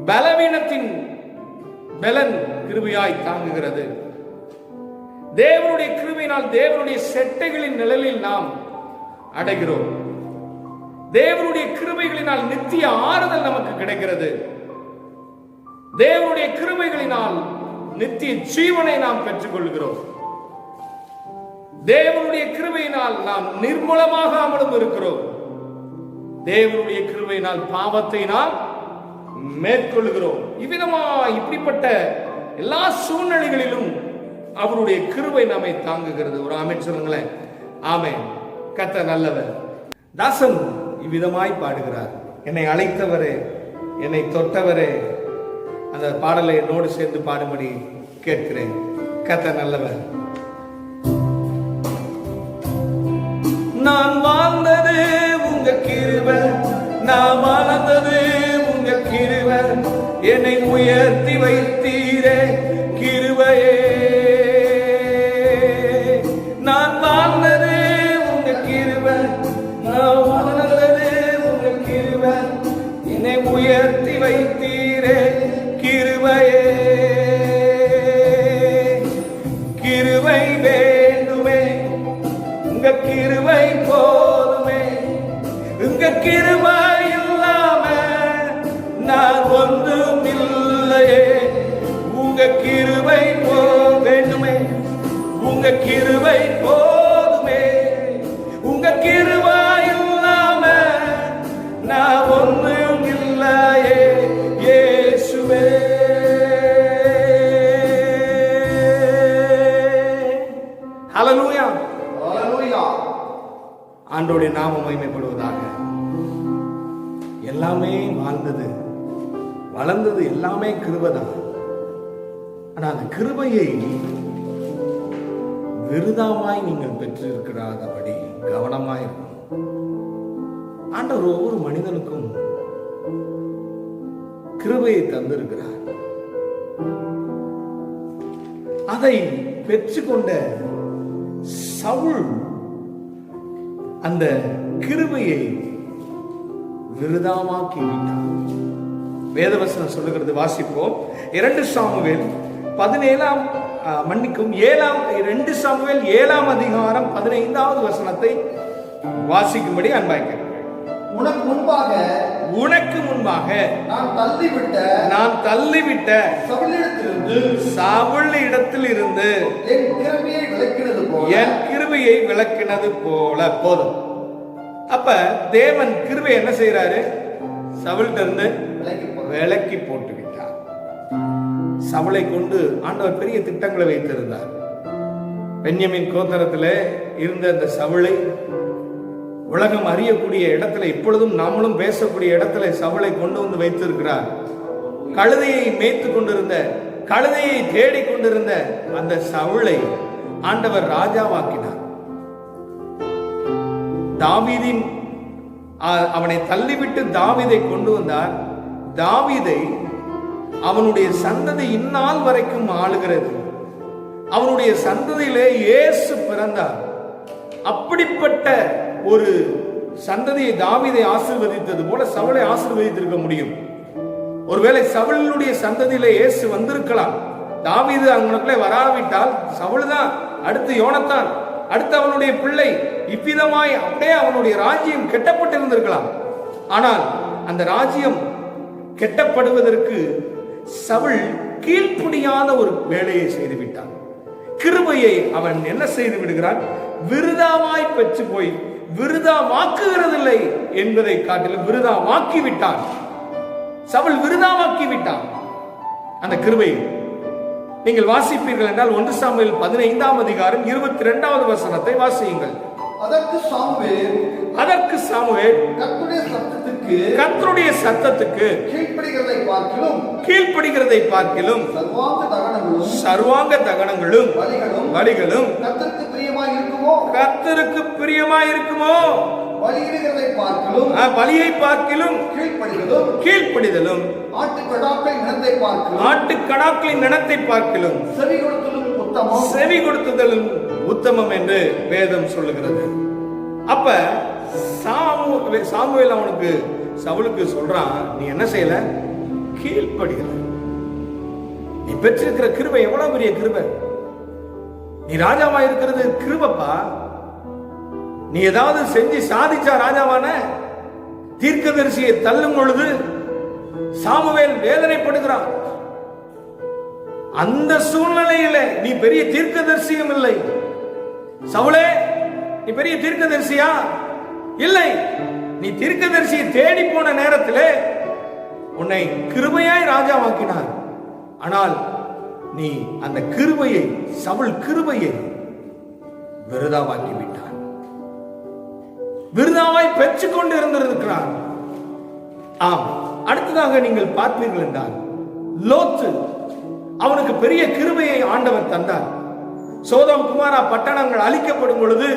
பலவீனத்தின் பலன் கிருபையாய் தாங்குகிறது. தேவனுடைய கிருபையினால் தேவனுடைய செட்டைகளின் நிழலில் நாம் அடைகிறோம். தேவனுடைய கிருபைகளினால் நித்திய ஆறுதல் நமக்கு கிடைக்கிறது. தேவனுடைய கிருபைகளினால் நித்திய ஜீவனை நாம் பெற்றுக் கொள்கிறோம். தேவனுடைய கிருபையினால் நாம் நிர்மூலமாகாமலும் இருக்கிறோம். தேவனுடைய கிருபையினால் பாவத்தை நாம் மேற்கொள்கிறோம். இப்படிப்பட்ட எல்லா சூழ்நிலைகளிலும் அவருடைய கிருபை நம்மை தாங்குகிறது. ஒரு ஆமென் சொல்லுங்களேன். ஆமென். கர்த்தர் நல்லவர். தாசன் இவ்விதமாய் பாடுகிறார். என்னை அழைத்தவரே, என்னை தொட்டவரே. அந்த பாடலை என்னோடு சேர்ந்து பாடும்படி கேட்கிறேன். கர்த்தர் நல்லவர். நான் வாழ்ந்தது உங்க கிருபை, நான் வாழ்ந்தது உங்க கிருபை, என்னை உயர்த்தி வைத்தீரே கிருபையே. நான் வாழ்ந்தது உங்க கிருபை, நான் வாழ்ந்தது உங்க கிருபை, என்னை உயர்த்தி வைத்தீரே கிருபையே. கிருபை வேண்டுமே, உங்க கிருபை போதுமே, உங்க கிருபை இல்லாம நான் ஒன்றும் இல்லையே. உங்க கிருபை வேண்டுமே, உங்க கிருபை போதுமே, உங்க கிருபை இல்லாம நான் ஒன்றும் இல்லையே இயேசுவே. ஹல்லேலூயா. ஆண்டவருடைய நாமம் மகிமைப்படுவதாக. எல்லாமே வாழ்ந்தது வளர்ந்தது எல்லாமே கிருபைதான். ஆனா அந்த கிருபையை விருதாமாய் நீங்கள் பெற்றிருக்கிறாதபடி கவனமாய் இருக்கணும். ஆண்டவர் ஒவ்வொரு மனிதனுக்கும் கிருபையை தந்திருக்கிறார். அதை பெற்றுக்கொண்ட சவுல் அந்த கிருபையை விருதாமாக்கி விட்டார். வேதவசனம் சொல்லுகிறது, வாசிப்போம். 2 சாமுவேல் 2 சாமுவேல் 7ஆம் அதிகாரம் 15வது வசனத்தை வாசிக்கும்படி அன்பாய்க்கிறேன். உனக்கு முன்பாக நான் தள்ளிவிட்ட சவுலிடத்திலிருந்து என் கிருபையை விளக்கினது போல. போதும். அப்ப தேவன் கிருபை என்ன செய்யறாரு? சவுல்கிட்ட இருந்து விலக்கி போட்டு விட்டார். சவுலை கொண்டு ஆண்டவர் பெரிய திட்டங்களை வைத்திருந்தார். பென்யமின் கோத்திரத்திலே இருந்த அந்த சவுலை உலகம் அறியக்கூடிய இடத்துல, இப்பொழுதும் நாமளும் பேசக்கூடிய இடத்துல சவுலை கொண்டு வந்து வைத்திருக்கிறார். கழுதையை மேய்த்து கொண்டிருந்த, கழுதையை தேடிக் கொண்டிருந்த அந்த சவுலை ஆண்டவர் ராஜாவாக்கினார். தாவீதின் அவனை தள்ளிவிட்டு தாவீதை கொண்டு வந்தார். தாவீதை அவனுடைய சந்ததி இந்நாள் வரைக்கும் ஆளுகிறது. அவனுடைய சந்ததியிலே இயேசு பிறந்தார். அப்படிப்பட்ட ஒரு சந்ததியை தாவீதை ஆசீர்வதித்தது போல சவுலை ஆசீர்வதித்திருக்க முடியும். ஒருவேளை சவுலுடைய சந்ததியிலே இயேசு வந்திருக்கலாம். தாவீது அவனுக்குள்ளே வராவிட்டால் சவுல் தான், அடுத்து யோனத்தான், அடுத்து அவனுடைய பிள்ளை, இவ்விதமாய் அப்படியே அவனுடைய ராஜ்யம் கெட்டப்பட்டிருந்திருக்கலாம். ஆனால் அந்த ராஜ்யம் கெட்டப்படுவதற்கு சவுல் கீழ்ப்படியாத ஒரு வேலையை செய்துவிட்டான். கிருபையை அவன் என்ன செய்து விடுகிறான்? விருதாவாய் பெற்று போய் விருதாவாக்குகிறதில்லை என்பதை காட்டிலும் விருதாவாக்கி விட்டான். சவுல் விருதாவாக்கி விட்டான் அந்த கிருபையை. நீங்கள் வாசிப்பீர்கள் என்றால் 1 சாமுவேல் 15ஆம் அதிகாரம் 22வது வசனத்தை வாசியுங்கள். அதற்கு சாமுவேல் கர்த்தருடைய சத்தத்துக்கு கீழ்ப்படிகிறதை பார்க்கிலும் சர்வாங்க தகனங்களும் பலிகளும் கர்த்தருக்கு பிரியமாய் இருக்குமோ? பலியை பார்க்கிலும் கீழ்ப்படிதலும் ஆட்டுக்கடாக்களின் நினத்தை பார்க்கிலும் செவி கொடுத்துதலும் உத்தமம் என்று வேதம் சொல்லுகிறது. அப்ப சாமுவேல் அவனுக்கு சவுலுக்கு சொல்றான், நீ என்ன செய்யல? கீழ்ப்படியல. நீ பெற்றிருக்கிற கிருபை எவ்வளவு பெரிய கிருபை! நீ ராஜாவா இருக்கிறது கிருபப்பா. நீ ஏதாவது செஞ்சு சாதிச்சா ராஜாவான? தீர்க்கதரிசியை தள்ளும் பொழுது சாமுவேல் வேதனைப்படுகிறான். அந்த சூழ்நிலையில நீ பெரிய தீர்க்கதரிசியும் இல்லை. சவுலே, நீ பெரிய தீர்க்கதரிசியா? இல்லை. நீ தீர்க்கதரிசியை தேடி போன நேரத்திலே உன்னை கிருபையாய் ராஜாவாக்கினார். ஆனால் நீ அந்த கிருபையை, சவுல் கிருபையை விருதாவாக்கி விட்டான். விருதாவாய் பெற்றுக் கொண்டு இருந்திருக்கிறான். ஆம், அடுத்ததாக நீங்கள் பார்ப்பீர்கள் என்றால் லோத்து, அவனுக்கு பெரிய கிருபையை ஆண்டவர் தந்தார். சோதோம் குமாரா பட்டணங்கள் அழிக்கப்படும் பொழுது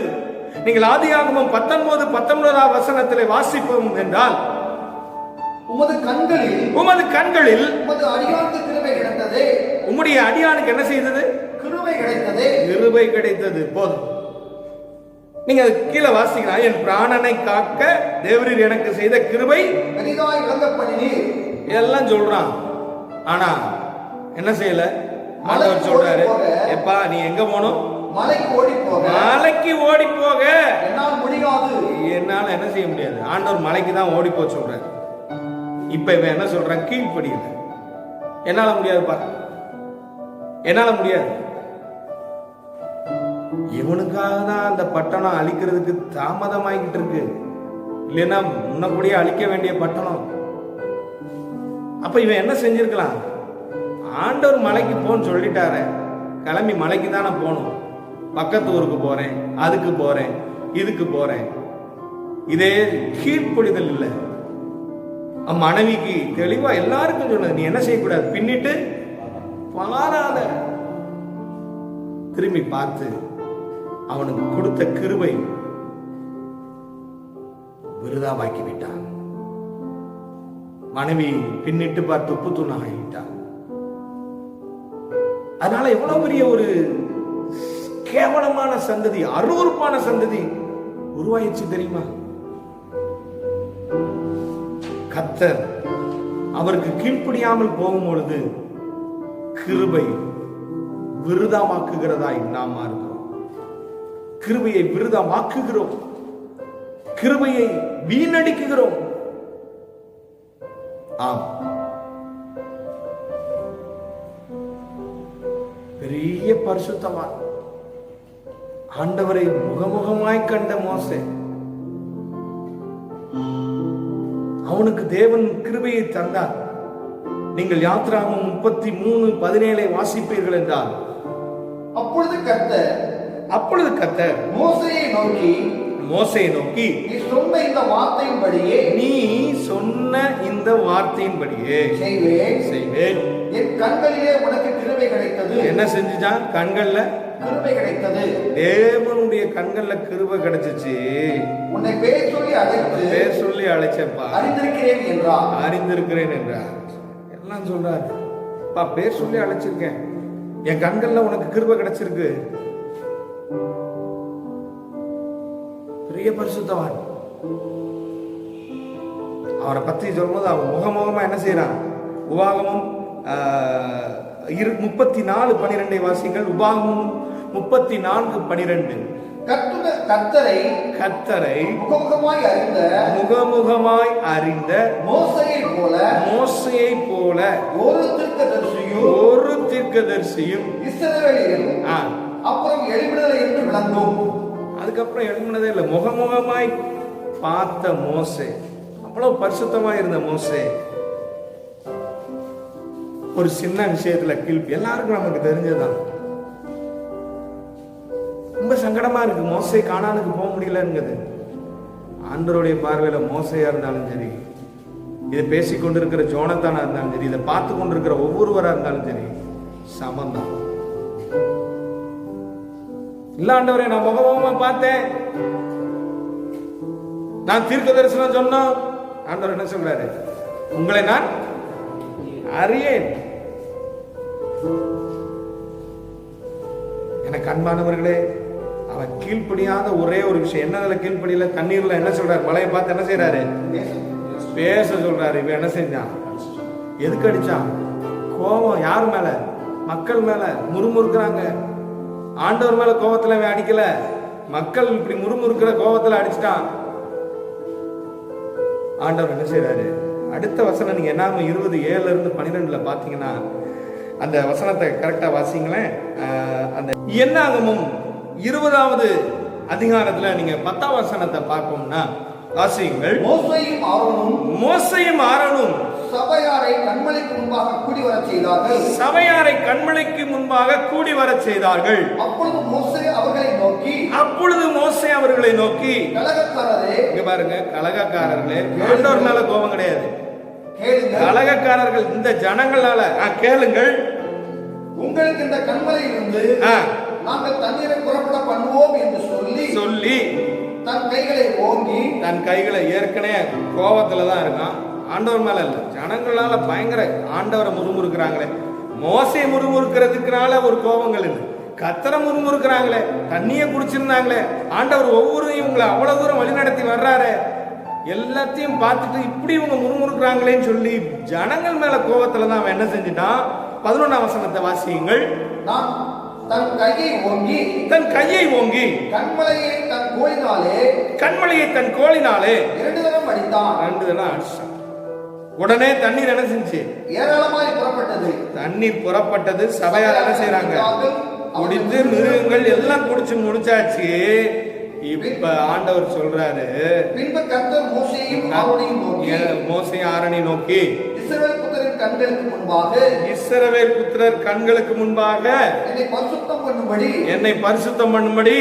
நீங்கள் ஆதியாகமம் 19:19 வசனத்திலே வாசிப்போம் என்றால், உமது கண்களில் உமது அடியானுக்கு கிருபை கிடைத்தது. உம்முடைய அடியானுக்கு என்ன செய்தது? கிருபை கிடைத்தது. கிருபை கிடைத்தது. போதும். நீங்க கீழே வாசிக்கலாம், என் பிராணனை காக்க தேவரீர் எனக்கு செய்த கிருபை பெரிதாய் விளங்க பண்ணினீர் எல்லாம் சொல்றான். ஆனா என்ன செய்யல? ஆண்டவர் சொல்றாரு, எப்பா நீ எங்க போகணும்? மலைக்கு ஓடி போக. மலைக்கு ஓடி போக என்னால் முடியாது. என்னால என்ன செய்ய முடியாது? ஆண்டவர் மலைக்கு தான் ஓடி போக சொல்றாரு. இப்ப இவன் என்ன சொல்றான்? கீழ்ப்படியல. என்னால முடியாதுப்பா, என்னால முடியாது. இவனுக்காக தான் அந்த பட்டணம் அழிக்கிறதுக்கு தாமதமாகிட்டு இருக்கு. இல்லைன்னா முன்னக்கூடியே அழிக்க வேண்டிய பட்டணம். அப்ப இவன் என்ன செஞ்சிருக்கலாம்? ஆண்டவர் மலைக்கு போன்னு சொல்லிட்டாரு, கிளம்பி மலைக்கு தானே போகணும். பக்கத்து ஊருக்கு போறேன், அதுக்கு போறேன், இதுக்கு போறேன். இதே கீழ்ப்படிதல் இல்லை. மனைவிக்கு தெளிவா எல்லாருக்கும் சொன்னது, நீ என்ன செய்யக்கூடாது? பின்னிட்டு பாராத. திரும்பி பார்த்து அவனுக்கு கொடுத்த கிருபை விருதாவாக்கி விட்டான். மனைவி பின்னிட்டு பார்த்து உப்பு தூண் ஆகிட்டான். அதனால எவ்வளவு பெரிய ஒரு கேவலமான சந்ததி, அருவருப்பான சந்ததி உருவாயிடுச்சு தெரியுமா? கர்த்தர் அவருக்கு கீழ்ப்படியாமல் போகும் பொழுது கிருபை விருதாமாக்குகிறதாய் நாம் மாறுகிறோம். கிருபையை விருதாமாக்குகிறோம், கிருபையை வீணடிக்குகிறோம். ஆம், பெரிய பரிசுத்தவான், ஆண்டவரை முகமுகமாய் கண்ட மோசே, அவனுக்கு தேவன் கிருபையை தந்தார். நீங்கள் யாத்திராகமம் 33:17 வாசிப்பீர்கள் என்றால், அப்பொழுது கர்த்தர் மோசேயை நோக்கி நீ சொன்ன இந்த வார்த்தையின்படியே செய்வேன். என் கண்களிலே உனக்கு கிருபை கிடைத்தது. என்ன செஞ்சுட்டான்? கண்கள்ல கிருபை கிடைத்தது. தேவனுடைய கண்கள்ல கிருபை கிடைச்சிச்சு. உன்னை பேர் சொல்லி அழைச்சப்பா, அறிந்திருக்கிறேன் என்றார். எல்லாம் சொல்றாரு, பா பேர் சொல்லி அழைச்சிருக்கேன், என் கண்கள்ல உனக்கு கிருபை கிடைச்சிருக்கு. பெரிய பரிசுத்தவான். அவரை பத்தி சொல்லும்போது அவன் முகமுகமா என்ன செய்யறான்? உபாகமம் 34:12 வாசிங்கள். உபாகமம் 34:12. கர்த்தரை முகமுகமாய் அறிந்த மோசேயை போல ஒரு தீர்க்கதரிசியும் அப்புறம் எழுப்பினதை என்று விளங்கும். அதுக்கப்புறம் எழுப்பினதே இல்லை, முகமுகமாய் பார்த்த மோசே, அவ்வளவு பரிசுத்தமாய் இருந்த மோசே ஒரு சின்ன விஷயத்துல கீழ்ப்பு. எல்லாருக்கும் நமக்கு தெரிஞ்சதுதான். ரொம்ப சங்கடமா இருக்கு, மோசே கானானுக்கு போக முடியலங்கிறது. ஆண்டவருடைய பார்வையில மோசையா இருந்தாலும் சரி, இதை பேசிக் கொண்டிருக்கிற ஜோனத்தானா இருந்தாலும் சரி, இதை பார்த்து கொண்டிருக்கிற ஒவ்வொருவரா இருந்தாலும் சரி, சமந்தான். இல்ல ஆண்டவரே, நான் முகமுகமா பார்த்தேன், நான் தீர்க்க தரிசனம் சொன்னோம். ஆண்டவர் என்ன சொல்றாரு? உங்களை நான் அறியேன். எனக்கு அன்பானவர்களே, அவன் கீழ்ப்படியாத ஒரே ஒரு விஷயம் என்னதுல கீழ்ப்படியில? தண்ணீர்ல என்ன சொல்றாரு? மலையை பார்த்து என்ன செய்யறாரு? பேச சொல்றாரு. இவன் என்ன செஞ்சான்? எதுக்கு அடிச்சான்? கோபம் யார் மேல? மக்கள் மேல. முறுமுறுக்கிறாங்க. ஆண்டவர் மேல கோபத்துல இவன் அடிக்கல, மக்கள் இப்படி முறுமுறுக்கிற கோபத்துல அடிச்சுட்டான். ஆண்டவர் என்ன செய்யறாரு? அடுத்த வசனம் நீங்க என்ன 20:7-12 பாத்தீங்கன்னா அந்த வசனத்தை கரெக்டா வாசிங்களேன். அந்த என்னாகமும் 20வது அதிகாரத்துல நீங்க 10ஆம் வசனத்தை பார்ப்போம்னா வாசியுங்கள். மோசேயும் ஆரோனும் சபையாரை கண்மலைக்கு முன்பாக கூடி வரச் செய்தார்கள். சபையாரை கண்மலைக்கு முன்பாக கூடி வரச் செய்தார்கள். அப்பொழுது மோசே அவர்களை நோக்கி கலகக்காரரே, இங்க பாருங்க, கலகக்காரர்களே, ஆண்டவர் மேல கோபம் கிடையாது, கலகக்காரர்கள் இந்த ஜனங்களால கேளுங்கள், உங்களுக்கு இந்த கண்மலையிலிருந்து நாங்கள் தண்ணீரை புறப்பட பண்ணுவோம் என்று சொல்லி தன் கைகளை ஏற்கனவே கோபத்துலதான் இருக்கான், ஆண்டவர் மேல இல்ல, ஜனங்களால பயங்கர ஆண்டவரை முறுமுறுக்கிறாங்களே. மோசே முறுமுறுக்கிறதுக்குனால ஒரு கோபங்கள் இல்லை, கத்தரை முறுமுறுக்கிறாங்களே, தண்ணியை குடிச்சிருந்தாங்களே, ஆண்டவர் ஒவ்வொரு இவங்களை அவ்வளவு தூரம் வழி நடத்தி வர்றாரு, எல்லாத்தையும் பார்த்துட்டு இப்படி இவங்க முறுமுறுக்கிறாங்களேன்னு சொல்லி ஜனங்கள் மேல கோபத்துல தான் அவன் என்ன செஞ்சுட்டான். 11ஆம் வசனத்தை வாசியுங்கள். தன் கையை ஓங்கி கண்மலையை தன் கோலினாலே 2 தரம் அடித்தான். 2 தரம் அடிச்சான். உடனே தண்ணீர் என்ன செஞ்சு ஏராளமாய் புறப்பட்டது. தண்ணீர் புறப்பட்டது. சபையார் என்ன செய்யறாங்க? குடித்து மிருகங்கள் எல்லாம் குடிச்சு முடிச்சாச்சு. இப்ப ஆண்டவர் சொல்றாரு, பின்பு கர்த்தர் மோசேயும் ஆரோனையும் நோக்கி இஸ்ரவேல் புத்திரர் கண்களுக்கு முன்பாக என்னை பரிசுத்தம் பண்ணும்படி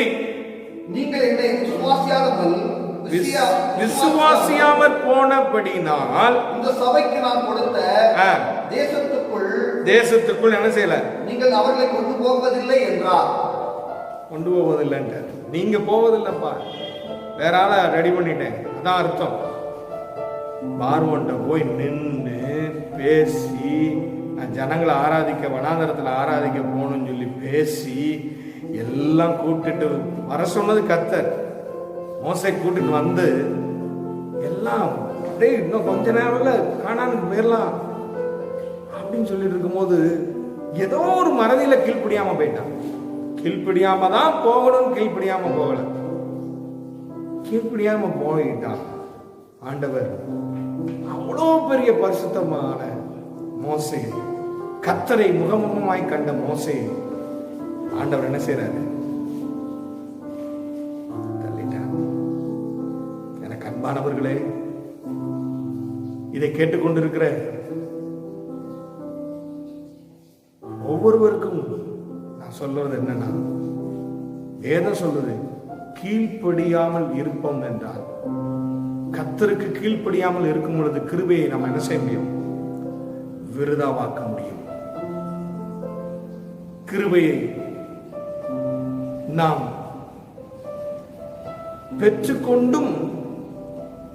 நீங்கள் என்னை விசுவாசியாமற் போனபடினால் இந்த சபைக்கு நான் கொடுத்த தேசத்துக்குள் என்ன செய்யல நீங்கள் அவர்களை கொண்டு போவதில்லை என்றார். கொண்டு போவதில்லைன்றார். நீங்க போவதில்லைப்பா, வேற ஆள ரெடி பண்ணிட்டேன், அதான் அர்த்தம். பார்வோன்ட்ட போய் நின்று பேசி, நான் ஜனங்களை ஆராதிக்க வனாந்தரத்தில் ஆராதிக்க போகணும்னு சொல்லி பேசி எல்லாம் கூப்பிட்டுட்டு வர சொன்னது கர்த்தர். மோசே கூட்டிட்டு வந்து எல்லாம் அப்படியே இன்னும் கொஞ்ச நேரம்ல கானானுக்கு போயிடலாம் அப்படின்னு சொல்லிட்டு இருக்கும்போது ஏதோ ஒரு மறதியில கீழ்ப்படியாம போயிட்டான். கீழ்ப்படியாம தான் போகணும், கீழ்ப்படியாம போகல, கீழ்ப்படியாம போயிட்டான். ஆண்டவர் அவ்வளோ பெரிய பரிசுத்தமான மோசே, கர்த்தரை முகமுகமாய் கண்ட மோசே ஆண்டவர் என்ன செய்யறாரு? தள்ளிட்டார். எனக்கு அன்பானவர்களே, இதை கேட்டுக்கொண்டிருக்கிற ஒவ்வொருவருக்கும் நான் சொல்றது என்னன்னா, வேதம் சொல்றது கீழ்ப்படியாமல் இருப்போம் என்றால், கர்த்தருக்கு கீழ்ப்படியாமல் இருக்கும் பொழுது கிருபையை நம்ம என்ன செய்ய முடியும்? விருதாவாக்க முடியும். கிருபையை நாம் பெற்றுக்கொண்டும்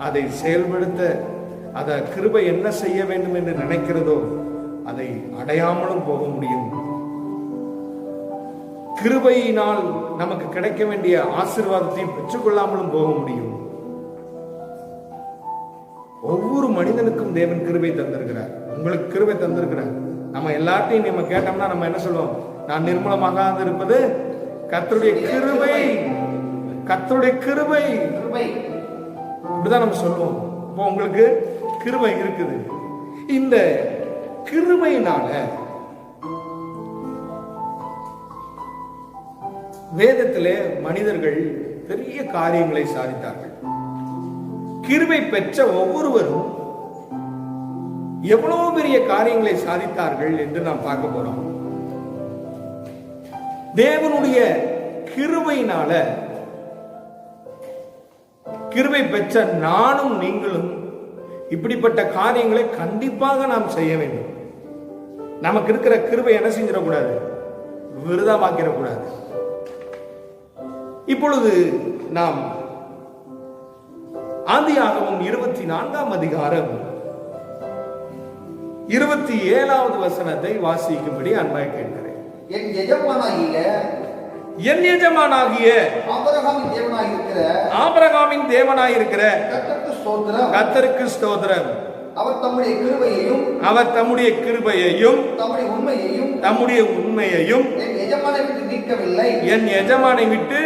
அதை செயல்படுத்த, அத கிருபை என்ன செய்ய வேண்டும் என்று நினைக்கிறதோ அதை அடையாமலும் போக முடியும். கிருபையினால் நமக்கு கிடைக்க வேண்டிய ஆசீர்வாதத்தையும் பெற்றுக்கொள்ளாமலும் போக முடியும். ஒவ்வொரு மனிதனுக்கும் தேவன் கிருபை தந்திருக்கிறார். உங்களுக்கு கிருபை தந்திருக்கிறார். நம்ம எல்லாத்தையும் நம்ம கேட்டோம்னா நம்ம என்ன சொல்லுவோம்? நான் நிர்மூலமாக இருப்பது கர்த்தருடைய கிருபை, கர்த்தருடைய கிருபை, இப்படிதான் நம்ம சொல்லுவோம். இப்போ உங்களுக்கு கிருபை இருக்குது. இந்த கிருபையினால வேதத்திலே மனிதர்கள் பெரிய காரியங்களை சாதித்தார்கள். கிருபை பெற்ற ஒவ்வொருவரும் எவ்வளவு பெரிய காரியங்களை சாதித்தார்கள் என்று நாம் பார்க்க போறோம். தேவனுடைய கிருபையினால கிருபை பெற்ற நானும் நீங்களும் இப்படிப்பட்ட காரியங்களை கண்டிப்பாக நாம் செய்ய வேண்டும். நமக்கு இருக்கிற கிருபை என்ன செஞ்சிடக்கூடாது? விருதாவாக்கிடக்கூடாது. இப்பொழுது நாம் ஆதியாகமம் 24ஆம் அதிகாரம் 27வது வசனத்தை வாசிக்கும்படி அன்பாய் கேட்கிறேன். என் எஜமானாகிய ஆபிரகாமின் தேவனாயிருக்கிற கர்த்தருக்கு ஸ்தோத்திரம். அவர் தம்முடைய கிருபையையும் தம்முடைய உண்மையையும் என் எஜமானை விட்டு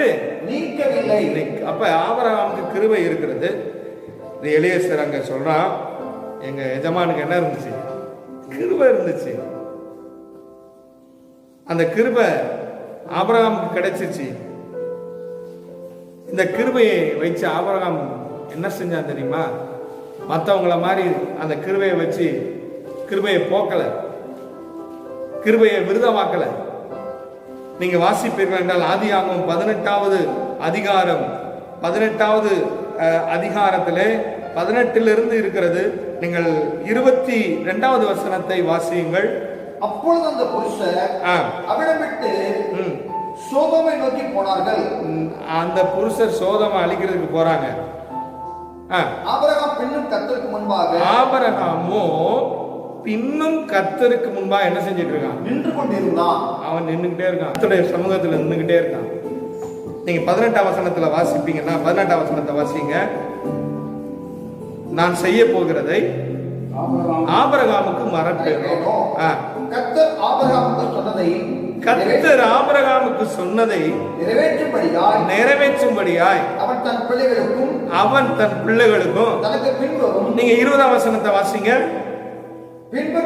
நீக்கவில்லை. அப்ப ஆபிரகாமுக்கு கிருபை இருக்கிறது. இது எலியேசர் அங்க சொல்றான், எங்க எஜமானுக்கு என்ன இருந்துச்சு? கிருபை இருந்துச்சு. அந்த கிருபை ஆபிரகாமுக்கு கிடைச்சிச்சு. இந்த கிருபையை வச்சு ஆபிரகாம் என்ன செஞ்சான் தெரியுமா? மற்றவங்கள மாதிரி அந்த கிருபையை வச்சு கிருபையை போக்கல, கிருபையை விருதமாக்கல. நீங்க வாசிப்பீர்கள் என்றால் ஆதியாகமம் 18வது அதிகாரம் 18வது அதிகாரத்திலே 18 இருக்கிறது. நீங்கள் 22வது வசனத்தை வாசியுங்கள். அப்பொழுது அந்த புருஷர் அவிடம் விட்டு சோதோமை நோக்கி போனார்கள். அந்த புருஷர் சோதோமை அழிக்கிறதுக்கு போறாங்க. ஆபிரகாம் பின்னும் கர்த்தருக்கு முன்பாக, ஆபிரகாமோ பின்னும் கர்த்தருக்கு முன்பாக என்ன செஞ்சிட்டு இருக்கான்? நின்று கொண்டிருந்தான். அவன் நின்றுகிட்டே இருக்கான், கர்த்தருடைய சமூகத்தில் நின்றுகிட்டே இருக்கான். நீங்க 18ஆம் வசனத்துல வாசிப்பீங்கன்னா 18ஆம் வசனத்தை வாசிங்க. நான் செய்ய போகிறதை ஆபிரகாமுக்கு மறப்பேனோ? கர்த்தர் ஆபிரகாமுக்கு சொன்னதை, கர்த்தர் ஆபிரகாமுக்கு சொன்னதை நிறைவேற்றும்படியாய் அவன் தன் பிள்ளைகளுக்கும் தனக்கு பின்வரும். நீங்க 20ஆம் வசனத்தை வாசிங்க. பின்பு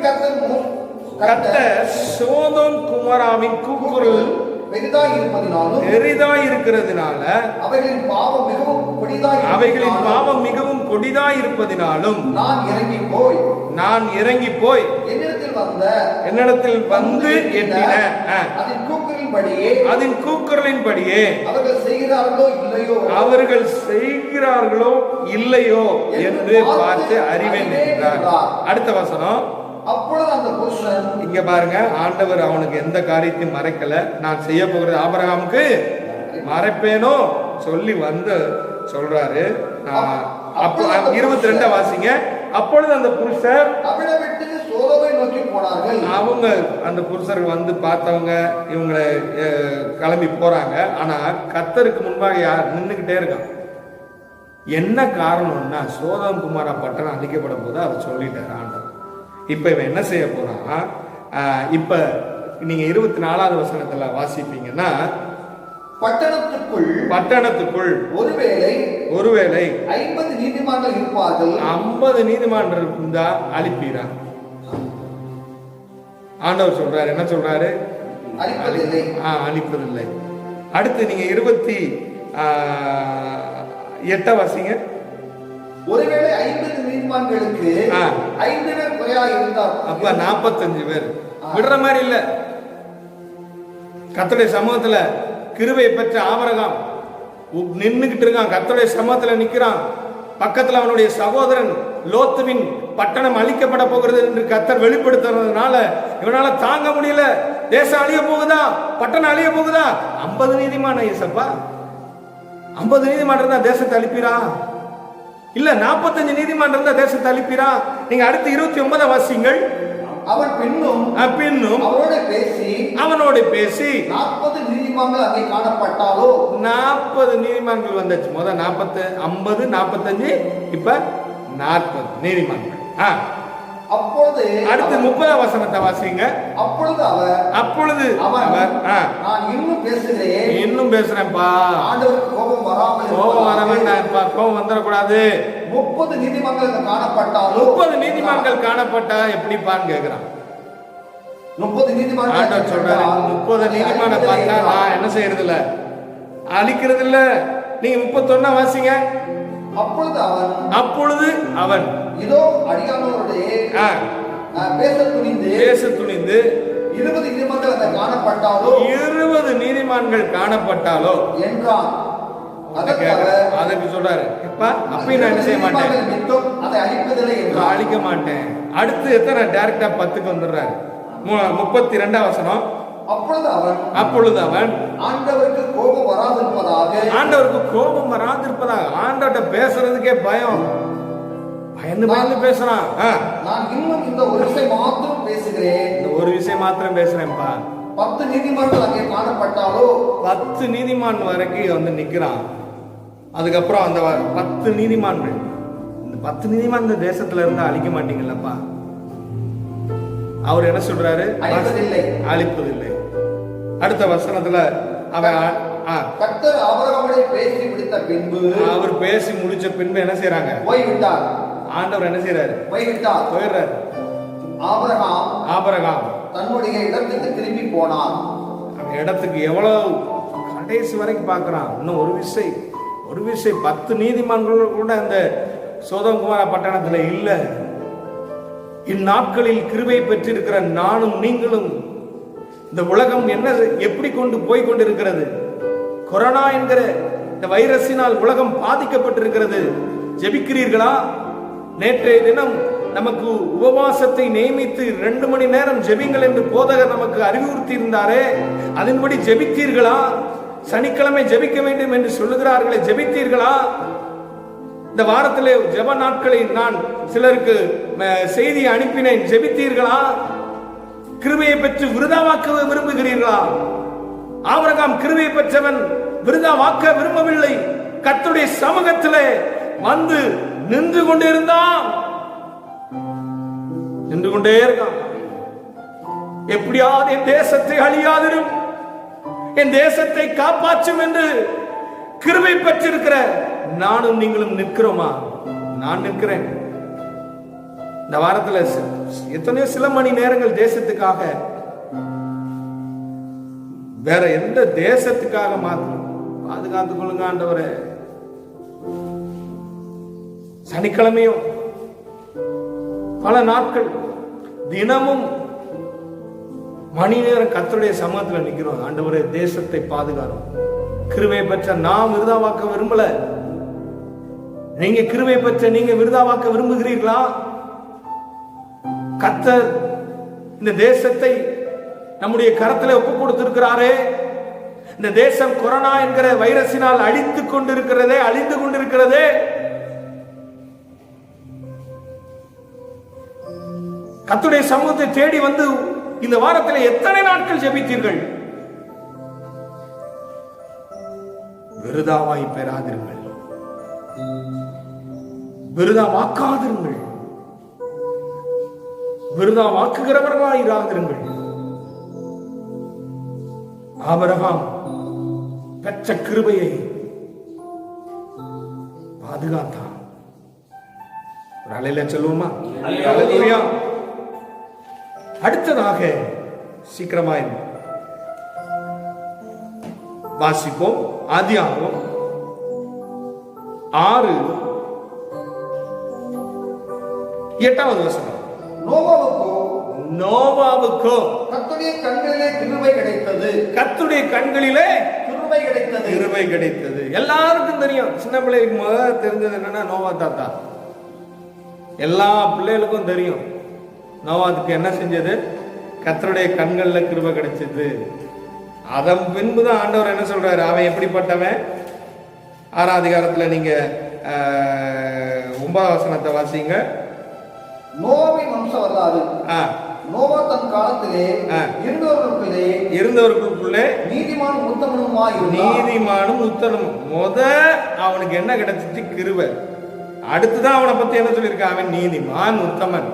கர்த்தர் சோதோம் குமாராவின் கூக்குரல் பெரிதாய் இருக்கிறதுனால, அவைகளின் பாவம் மிகவும் கொடிதாய் இருப்பதினாலும் நான் இறங்கி போய் என்னிடத்தில் வந்து எட்டின அதன் கூக்குரலின்படியே அவர்கள் செய்கிறார்களோ இல்லையோ என்று பார்த்து அறிவேன் என்றார். அடுத்த வசனம். அப்பொழுது அந்த புருஷன், இங்க பாருங்க, ஆண்டவர் அவனுக்கு எந்த காரியத்தையும் மறைக்கல. நான் செய்ய போகிறது ஆபிரகாமுக்கு மறைப்பேனோ சொல்லி வந்து சொல்றாரு. 22 வாசிங்க. அப்பொழுது அந்த புருஷர் அவிடமிட்டு சோதோமை நோக்கி போனார்கள். அவங்க அந்த புருஷர் வந்து பார்த்தவங்க இவங்களை கிளம்பி போறாங்க. ஆனா கர்த்தருக்கு முன்பாக யார் நின்றுகிட்டே இருக்கான்? என்ன காரணம்னா சோதோம் குமாரா பட்டணம் அழிக்கப்பட போது அதை சொல்லிட்டாரு ஆண்டவர். இப்ப இவன் என்ன செய்ய போறான்? இப்ப நீங்க 24வது வசனத்துல வாசிப்பீங்கன்னா, பட்டணத்துக்குள் ஒருவேளை 50 நீதிமான்கள் இருப்பார்கள். 50 நீதிமான்கள் இருந்தா அழிப்பீரா? ஆண்டவர் சொல்றாரு. என்ன சொல்றாரு? அழிப்பதில்லை. அடுத்து நீங்க 28 வாசிங்க. ஒருவேளை 50 நீதிமான்களுக்கு 5 பேர் குறையா இருந்தார். அப்ப 45 பேர் விடுற மாதிரி இல்ல. கர்த்தருடைய சமூகத்துல கிருபையை பெற்ற ஆபிரகாம் நின்னுகிட்டு இருக்கான். கர்த்தருடைய சமூகத்துல நிக்கிறான். பக்கத்துல அவனுடைய சகோதரன் லோத்துவின் பட்டணம் அழிக்கப்பட போகிறது என்று கர்த்தர் வெளிப்படுத்துறதுனால இவனால தாங்க முடியல. தேசம் அழிய போகுதா, பட்டணம் அழிய போகுதா? 50 நீதிமான ஏசப்பா, 50 நீதிமான இருந்தா தேசத்தை அழிப்பீரா? இல்ல 45 நீதிமான் இருந்தா தேசத்தை அழிப்பீரா? நீங்க அடுத்து 29 வாசிங்கள். அவன் பின்னும் அவனோட பேசி 40 நீதிமான்கள் அங்கே காணப்பட்டாலோ. 40 நீதிமான்கள் வந்தாச்சு. முதல் 40, 50, 45, இப்ப 40 நீதிமான்கள். அப்பொழுது அடுத்து 30 வசனத்தை வாசிங்க. அப்பொழுது அவர் நான் இன்னும் பேசுறேன்ப்பா. ஆண்டவருக்கு கோபம் வர வேண்டாம்ப்பா, கோபம் வந்துடக்கூடாது. 30 நீதிமான்கள் காணப்பட்டாலும் 30 நீதிமான்கள் காணப்பட்டா எப்படிப்பான்னு கேக்குறான். 30 நீதிமான்கள் ஆண்டவர் சொல்றாரு, 30 நீதிமான பார்த்தா நான் என்ன செய்யறது இல்ல, அழிக்கிறது இல்ல. நீங்க 31 வாசிங்க. அப்பொழுது அவன் இதோ அடியானோடு பேச துணிந்து 20 நீதிமான்கள் காணப்பட்டாலோ 20 நீதிமான்கள் காணப்பட்டாலோ என்றான். அதற்கு சொல்றாரு, அப்ப நான் என்ன செய்ய மாட்டேன், அதை அழிப்பதில்லை, அழிக்க மாட்டேன். அடுத்து எத்தனை டைரக்டா 10க்கு வந்துடுறாரு. 32 வசனம். அப்பொழுது அவன் ஆண்டவருக்கு கோபம் வராதிருப்பதாக, ஆண்டவர்கிட்ட பேசுறதுக்கே பயந்து பேசுறான். நான் இன்னும் இந்த ஒரு விஷயம் மாத்திரம் பேசுகிறேன், இந்த ஒரு விஷயம் மாத்திரம் பேசுறேன்ப்பா. 10 நீதிமான்கள் அங்கே காணப்பட்டாலோ 10 நீதிமான் வரைக்கும் வந்து நிக்கிறான். அதுக்கப்புறம் அந்த 10 நீதிமான்கள், இந்த 10 நீதிமான் இந்த தேசத்துல இருந்து அழிக்க மாட்டீங்களப்பா. அவர் என்ன சொல்றாரு? அழிப்பதில்லை. அடுத்த வசனத்துல அவன் கர்த்தர் ஆபிரகாமோடு பேசி முடித்த பின்பு, அவர் பேசி முடிச்ச பின்பு என்ன செய்யறாங்க? போய்விட்டார். ஆண்டவர் என்ன செய்யறாரு? போயிடுறாரு. ஆபிரகாம் தன்னுடைய இடத்துக்கு திரும்பி போனார். இடத்துக்கு எவ்வளவு கடைசி வரைக்கும் பார்க்கிறான். இன்னும் ஒரு விசை 10 நீதிமன்றங்கள் கூட அந்த சோதோம் குமாரா பட்டணத்துல இல்ல. இந்நாட்களில் கிருபை பெற்றிருக்கிற நானும் நீங்களும், இந்த உலகம் எப்படி போய் கொண்டிருக்கிறது? கொரோனா என்கிற இந்த வைரஸினால் உலகம் பாதிக்கப்பட்டிருக்கிறது. ஜெபிக்கிறீர்களா? நேற்றைய தினம் நமக்கு உபவாசத்தை நியமித்து 2 மணி நேரம் ஜெபிங்கள் என்று போதகர் நமக்கு அறிவுறுத்தி இருந்தாரே, அதன்படி ஜெபித்தீர்களா? சனிக்கிழமை ஜெபிக்க வேண்டும் என்று சொல்லுகிறார்களே, ஜெபித்தீர்களா? இந்த வாரத்திலே ஜெப நாட்களை நான் சிலருக்கு செய்தி அனுப்பினேன், ஜெபித்தீர்களா? கிருபையை பெற்று விருதாவாக்க விரும்புகிறீர்களா? ஆபிரகாம் கிருபையை பெற்றவன், விருதாவாக்க விரும்பவில்லை. கர்த்தருடைய சமூகத்திலே வந்து நின்று கொண்டே இருந்தான். நின்று கொண்டே இருக்கான். எப்படியாவது என் தேசத்தை அழியாதிரும், என் தேசத்தை காப்பாற்றும் என்று கிருபை பெற்றிருக்கிற நானும் நீங்களும் நிற்கிறோமா? நான் நிற்கிறேன். இந்த வாரத்தில் எத்தனையோ சில மணி நேரங்கள் தேசத்துக்காக, வேற எந்த தேசத்துக்காக மாத்திரம் பாதுகாத்துக் கொள்ளுங்க ஆண்டவரே. சனிக்கிழமையும் பல நாட்கள் தினமும் மணி நேரம் கர்த்தருடைய சமூகத்தில் நிற்கிறோம். ஆண்டவரே, தேசத்தை பாதுகாரும். கிருபை பெற்ற நாம் விருதாவாக்க விரும்பல. நீங்க கிருபை பெற்ற நீங்க விருதாவாக்க விரும்புகிறீர்களா? கர்த்தர் இந்த தேசத்தை நம்முடைய கரத்தில் ஒப்பு கொடுத்திருக்கிறாரே. இந்த தேசம் கொரோனா என்கிற வைரஸினால் அழிந்து கொண்டிருக்கிறதே. கர்த்தருடைய சமூகத்தை தேடி வந்து இந்த வாரத்தில் எத்தனை நாட்கள் ஜெபித்தீர்கள்? விருதாவாய் பெறாதிருங்கள், விருதாவாக்காதிருங்கள், விருதாவாக்குகிறவர்களாய் இராதிருங்கள். ஆபிரகாம் பெற்ற கிருபையை பாதுகாத்தான். ஒரு அலையில சொல்லுவோமா? அல்லேலூயா. அடுத்ததாக சீக்கிரமாய் வாசிப்போம். ஆதியாகமம் 6:8 வசனம். நோவாவுக்கோ கர்த்தருடைய கண்களிலே கிருபை கிடைத்தது. கர்த்தருடைய கண்களிலே கிருபை கிடைத்தது. எல்லாருக்கும் தெரியும். சின்ன பிள்ளைக்கு முதல்ல தெரிஞ்சது என்னன்னா நோவா தாத்தா. எல்லா பிள்ளைகளுக்கும் தெரியும் நோவாவுக்கு என்ன செஞ்சது. கர்த்தருடைய கண்கள்ல கிருபை கிடைச்சது. அதன் பின்புதான் ஆண்டவர் என்ன சொல்றாரு, அவன் எப்படிப்பட்டவன். 6ஆம் அதிகாரத்துல நீங்க 9ஆம் வசனத்தை வாசிங்க. நோவாவின் வம்ச வரலாறு. நோவா தன் காலத்திலே இருந்தவர்களுக்குள்ளே நீதிமானும் உத்தமனும். அவனுக்கு என்ன கிடைச்சிச்சு? கிருபை. அடுத்துதான் அவனை பத்தி என்ன சொல்லியிருக்கான்? அவன் நீதிமான், உத்தமன்.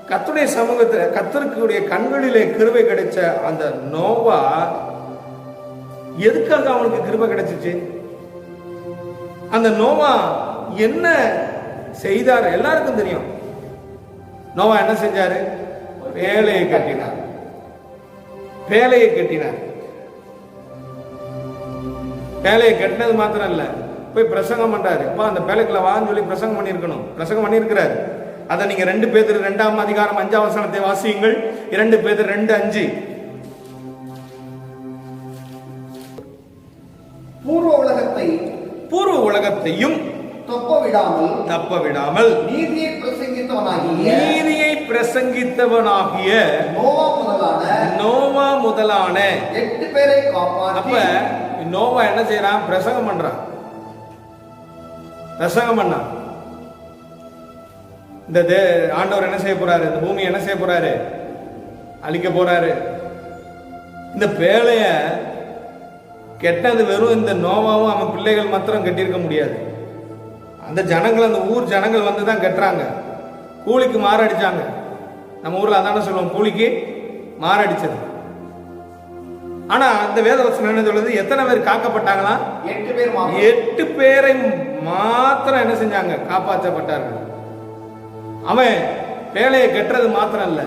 கர்த்தருடைய சமூகத்துல கர்த்தருடைய கண்களிலே கிருபை கிடைச்ச அந்த நோவா, எதுக்காக அவனுக்கு கிருபை கிடைச்சிச்சு? அந்த நோவா என்ன செய்தார்? எல்லாருக்கும் தெரியும். நோவா என்ன செஞ்சாரு? பேழையை கட்டினார். பேழையை கட்டினது மாத்திரம் இல்ல, போய் பிரசங்கம் பண்றாரு. அப்ப அந்த பேழைக்குள்ள வான்னு சொல்லி பிரசங்கம் பண்ணியிருக்கிறாரு. அதை நீங்க 2 பேதுரு 2ஆம் அதிகாரம் 5ஆம் வசனத்தை வாசியுங்கள். 2 பேதுரு 2:5. பூர்வ உலகத்தையும் தப்ப விடாமல் நீதியை பிரசங்கித்தவனாகிய நோவா முதலான 8 பேரை காப்பாற்றி. அப்ப நோவா என்ன செய்யறான்? பிரசங்கம் பண்ணான். இந்த ஆண்டவர் என்ன செய்ய போறாரு? இந்த பூமி என்ன செய்ய போறாரு? அழிக்க போறாரு. இந்த பேழைய கெட்டது வெறும் இந்த நோவாவும் அவன் பிள்ளைகள் மாத்திரம் கட்டியிருக்க முடியாது. அந்த ஜனங்கள், அந்த ஊர் ஜனங்கள் வந்து தான் கட்டுறாங்க. கூலிக்கு மாரடிச்சாங்க. நம்ம ஊர்ல அதான சொல்லுவோம், கூலிக்கு மாரடிச்சது. ஆனா அந்த வேதவசனம் என்ன சொல்லுது? எத்தனை பேர் காக்கப்பட்டாங்களா? 8 பேர் மாத்திரம். 8 பேரை மாத்திரம் என்ன செஞ்சாங்க? காப்பாற்றப்பட்டார்கள். அவன் பேழையை கெட்டுறது மாத்திரம் இல்ல,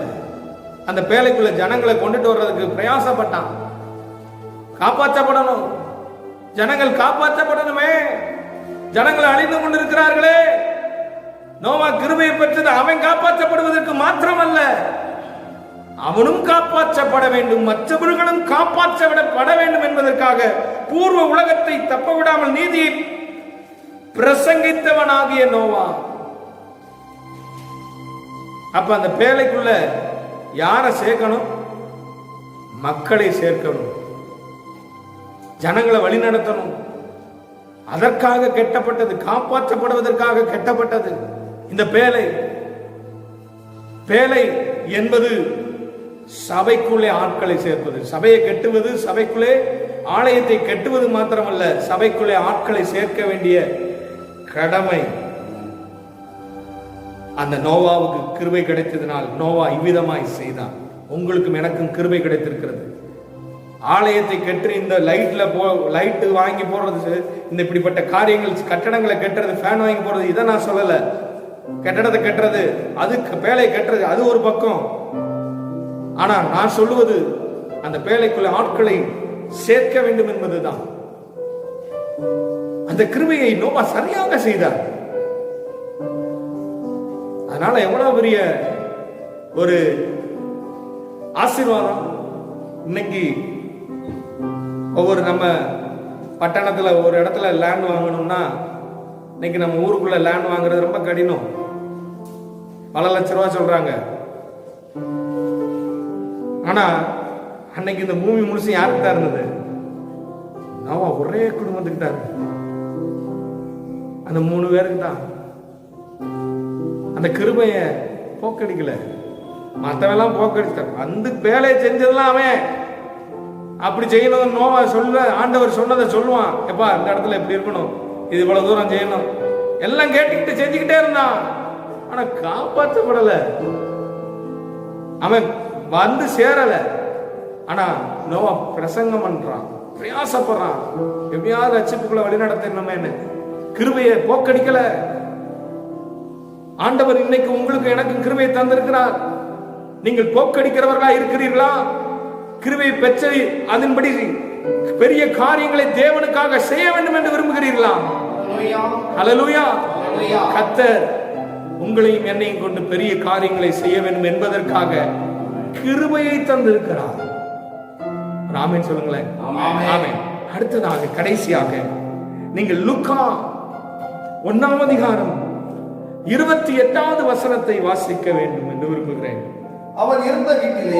அந்த பேழைக்குள்ள ஜனங்களை கொண்டுட்டு வர்றதுக்கு பிரயாசப்பட்டான். காப்பாற்றப்படணும், ஜனங்கள் காப்பாற்றப்படணுமே. ஜனங்கள் அழிந்து கொண்டிருக்கிறார்களே. நோவா கிருபையை பெற்றது அவன் காப்பாற்றப்படுவதற்கு மாத்திரமல்ல, அவனும் காப்பாற்றப்பட வேண்டும், மற்றவர்களும் காப்பாற்றப்பட வேண்டும் என்பதற்காக பூர்வ உலகத்தை தப்ப விடாமல் நீதியை பிரசங்கித்தவனாகிய நோவா. அப்ப அந்த பேழைக்குள்ள யாரை சேர்க்கணும்? மக்களை சேர்க்கணும், ஜனங்களை வழி நடத்தணும். அதற்காக கெட்டப்பட்டது, காப்பாற்றப்படுவதற்காக கெட்டப்பட்டது இந்த பேழை. பேழை என்பது சபைக்குள்ளே ஆட்களை சேர்ப்பது. சபையை கெட்டுவது, சபைக்குள்ளே ஆலயத்தை கெட்டுவது மாத்திரமல்ல, சபைக்குள்ளே ஆட்களை சேர்க்க வேண்டிய கடமை. அந்த நோவாவுக்கு கிருபை கிடைத்ததினால் நோவா இவ்விதமாய் செய்தான். உங்களுக்கும் எனக்கும் கிருபை கிடைத்திருக்கிறது. ஆலயத்தை கெட்டு இந்த லைட்டு வாங்கி போடுறது, இந்த இப்படிப்பட்ட காரியங்கள், கட்டடங்களை கட்டுறது, ஃபேன் வாங்கி போடுறது, இதை நான் சொல்லல. கட்டடத்தை கட்டுறது, அது பேழை கட்டுறது, அது ஒரு பக்கம். ஆனா நான் சொல்லுவது அந்த பேழைக்குள்ள ஆட்களை சேர்க்க வேண்டும் என்பதுதான். அந்த கிருபையை நோவா சரியாக செய்தார். அதனால எவ்வளவு பெரிய ஒரு ஆசீர்வாதம். இன்னைக்கு ஒவ்வொரு நம்ம பட்டணத்துல ஒரு இடத்துல லேண்ட் வாங்கணும்னா, இன்னைக்கு நம்ம ஊருக்குள்ள லேண்ட் வாங்குறது ரொம்ப கடினம். பல லட்ச ரூபாய் சொல்றாங்க. ஆனா அன்னைக்கு இந்த பூமி முழுசு யாருக்கு தான் இருந்தது? நோவா ஒரே குடும்பத்துக்கு தான் இருந்தது, அந்த 3 பேருக்கு தான். அந்த கிருபைய போக்கடிக்கல, மற்றவெல்லாம் போக்கடிச்சார். அந்த வேலையை செஞ்சதெல்லாம் அவன் அப்படி செய்யணும். நோவா சொல்ல, ஆண்டவர் சொன்னதை சொல்லுவான், எப்பா இந்த இடத்துல எப்படி இருக்கணும், இது இவ்வளவு தூரம் செய்யணும், எல்லாம் கேட்டுக்கிட்டு செஞ்சுக்கிட்டே இருந்தான். ஆனா காப்பாற்றப்படல, அவன் வந்து சேரல. ஆனா நோவா பிரசங்கம் பண்றான், பிரயாசப்படுறான், எப்படியாவது ரட்சிப்புக்குள்ள வழிநடத்தணுமே. கிருபையை போக்கடிக்கல. ஆண்டவர் இன்னைக்கு உங்களுக்கு எனக்கும் கிருபையை தந்திருக்கிறார். நீங்கள் போக்கடிக்கிறவர்களா இருக்கிறீர்களா? கிருபை பெற்ற அதன்படி பெரிய காரியங்களை தேவனுக்காக செய்ய வேண்டும் என்று விரும்புகிறீர்களா? ஹல்லேலூயா. கர்த்தர் உங்களையும் என்னையும் கொண்டு பெரிய காரியங்களை செய்ய வேண்டும் என்பதற்காக கிருபையை தந்திருக்கிறார். ஆமென் சொல்லுங்களேன். ஆமென். அடுத்ததாக கடைசியாக நீங்கள் லூக்கா 1ஆம் அதிகாரம் 28வது வசனத்தை வாசிக்க வேண்டும் என்று விரும்புகிறேன். அவன் இருந்த வீட்டில்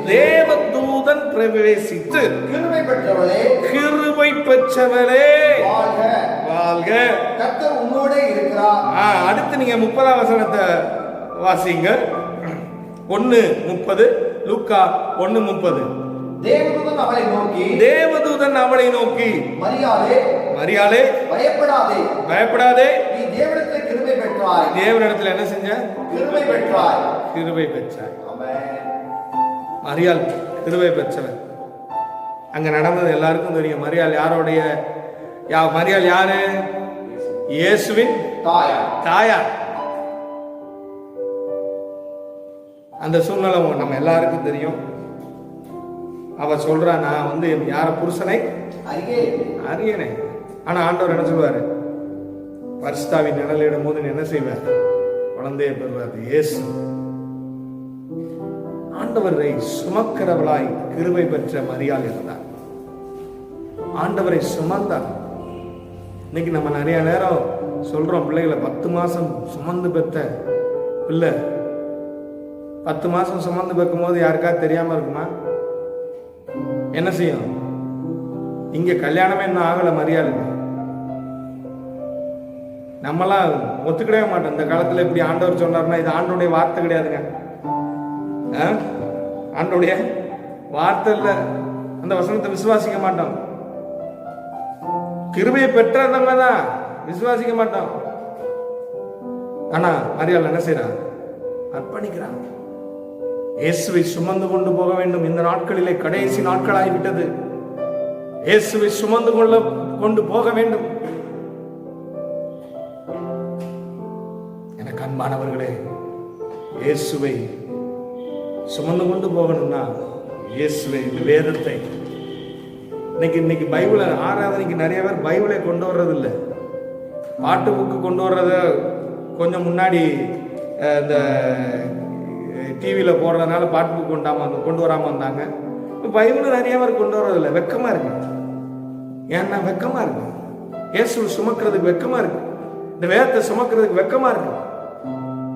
தேவதூதன் பிரவேசித்து கிருபை பெற்றவளே வாழ்க, கர்த்தர் உம்மோடே இருக்கிறார். அடுத்து நீங்க 30ஆம் வசனத்தை வாசிங்க. 1:30, லூக்கா 1:30. தேவதூதன் அவளை நோக்கி மரியாளே பயப்படாதே, நீ தேவனிடத்தில் கிருபை பெற்றாய். தேவனிடத்தில் என்ன செஞ்ச? கிருபை பெற்றாய். கிருபை பெற்றாய். மரியாள் கிருபை பெற்றவர். அங்க நடந்தது எல்லாருக்கும் தெரியும். மரியாள் யாருடைய? மரியாள் யாரு? இயேசுவின் தாயார். அந்த சூழ்நிலை நம்ம எல்லாருக்கும் தெரியும். அவ சொல்றா, நான் வந்து யார புருஷனை அறியனே. ஆனா ஆண்டவர் என்ன சொல்லுவாரு? பரிசுத்தாவின் நிழலிடும் போது என்ன செய்வார்? குழந்தையை பெறுவார். இயேசு ஆண்டவரை சுமக்கிறவளாய் கிருபை பெற்ற மரியாள் இருந்தார். ஆண்டவரை சுமந்தார். இன்னைக்கு நம்ம நிறைய நேரம் சொல்றோம், பிள்ளைகளை 10 மாசம் சுமந்து பெற்ற பிள்ளை 10 மாசம் சுமந்து பெக்கும் போது யாருக்காவது தெரியாம இருக்குமா? என்ன செய்யும்? இங்க கல்யாணமே இன்னும் ஆகல மரியாளுக்கு. நம்மளாம் ஒத்துக்கிடவே மாட்டோம். இந்த காலத்துல இப்படி ஆண்டவர் சொன்னார்னா இது ஆண்டோடைய வார்த்தை கிடையாதுங்க. ஆண்டோடைய வார்த்தை இல்ல. அந்த வசனத்தை விசுவாசிக்க மாட்டோம். கிருபையை பெற்றவங்க தான் விசுவாசிக்க மாட்டோம். ஆனா மரியாள் என்ன செய்யறான்? அர்ப்பணிக்கிறான். இயேசுவை சுமந்து கொண்டு போக வேண்டும். இந்த நாட்களிலே கடைசி நாட்களாகிவிட்டது. இயேசுவை சுமந்து கொண்டு போக வேண்டும். எனக்கு அன்பானவர்களே, இயேசுவை சுமந்து கொண்டு போகணும்னா இயேசுவை, வேதத்தை, இன்னைக்கு பைபிளை ஆராதனைக்கு நிறைய பேர் பைபிளை கொண்டு வர்றது இல்லை. பாட்டு புக்கு கொண்டு வர்றத கொஞ்சம் முன்னாடி இந்த டிவியில் போடுறதுனால பாட்டு புக் கொண்டு வராமல் வந்தாங்க. இப்போ பைபிள் நிறைய பேர் கொண்டு வர்றதில்லை. வெக்கமாக இருக்கு. ஏன்னா வெக்கமாக இருக்கு. இயேசுவை சுமக்கிறதுக்கு வெக்கமாக இருக்கு. இந்த வேதத்தை சுமக்கிறதுக்கு வெக்கமாக இருக்கு.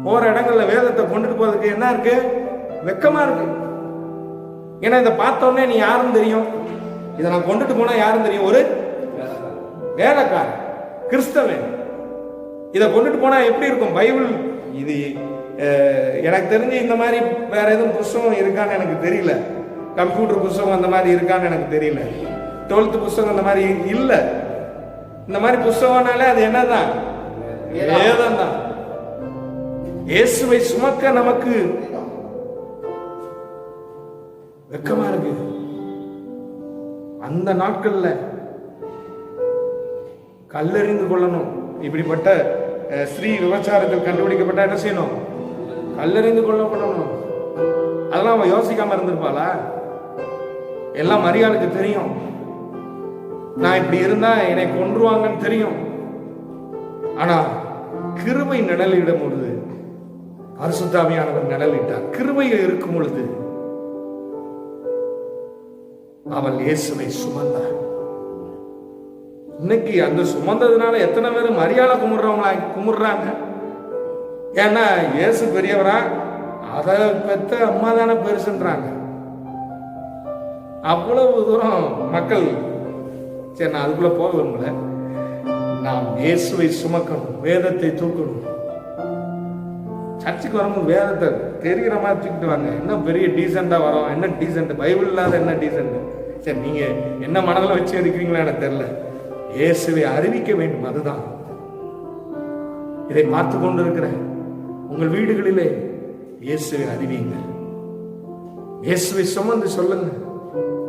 போகிற இடங்கள்ல வேதத்தை கொண்டுட்டு போறதுக்கு என்ன இருக்கு? வெக்கமாக இருக்கு. ஏன்னா இதை பார்த்தோன்னே நீ யாருன்னு தெரியும். இதை நான் கொண்டுட்டு போனா யாரும் தெரியும்? ஒரு வேலைக்காரன், கிறிஸ்தவன். இதை கொண்டுட்டு போனா எப்படி இருக்கும்? பைபிள் இது எனக்கு தெரிஞ்சு இந்த மாதிரி வேற எதுவும் புஸ்தகம் இருக்கான்னு எனக்கு தெரியல. கம்ப்யூட்டர் புஸ்தகம் அந்த மாதிரி இருக்கான்னு எனக்கு தெரியல. 12th புஸ்தகம் அந்த மாதிரி இல்லை. இந்த மாதிரி புஸ்தகம்னாலே அது என்னதான்? வேதம் தான். இயேசுவை சுமக்க நமக்கு வெக்கமா இருக்கு. அந்த நாட்கள்ல கல்லறிந்து கொள்ளணும். இப்படிப்பட்ட ஸ்ரீ விபச்சாரத்தில் கண்டுபிடிக்கப்பட்ட என்ன செய்யணும்? கல்லறிந்து கொள்ளப்படணும். அதெல்லாம் அவன் யோசிக்காம இருந்திருப்பாளா? எல்லாம் மரியாளுக்கு தெரியும். நான் இப்படி இருந்தா என்னை கொன்றுவாங்கன்னு தெரியும். ஆனா கிருபை நிழலிடும் பொழுது, பரிசுத்த ஆவியானவர் நிழலிட்டார். கிருபையில் இருக்கும் பொழுது அவள் இயேசுவை சுமந்தார். இன்னைக்கு அந்த சுமந்ததுனால எத்தனை பேர் மரியாதை கும்பிடுறாங்க. ஏன்னா இயேசு பெரியவரா, அதை பெத்த அம்மா தானே பெருசுன்றாங்க. அவ்வளவு தூரம் மக்கள். சரி, நான் அதுக்குள்ள போக விரும்பல. நாம் இயேசுவை சுமக்கணும், வேதத்தை தூக்கணும். சர்ச்சுக்கு வரும்போது வேதத்தை தெரிகிற மாதிரி தூக்கிட்டு வாங்க. என்ன பெரிய டீசெண்டா வரோம்? என்ன டீசென்ட்? பைபிள் இல்லாத என்ன டீசென்ட்? சரி, நீங்க என்ன மனதில் வச்சு இருக்கிறீங்களா எனக்கு தெரியல. இயேசுவை அறிவிக்க வேண்டும். அதுதான். இதை பார்த்து கொண்டிருக்கிற உங்கள் வீடுகளிலே இயேசுவை அறிவிங்க. இயேசுவை சுமந்து சொல்லுங்க.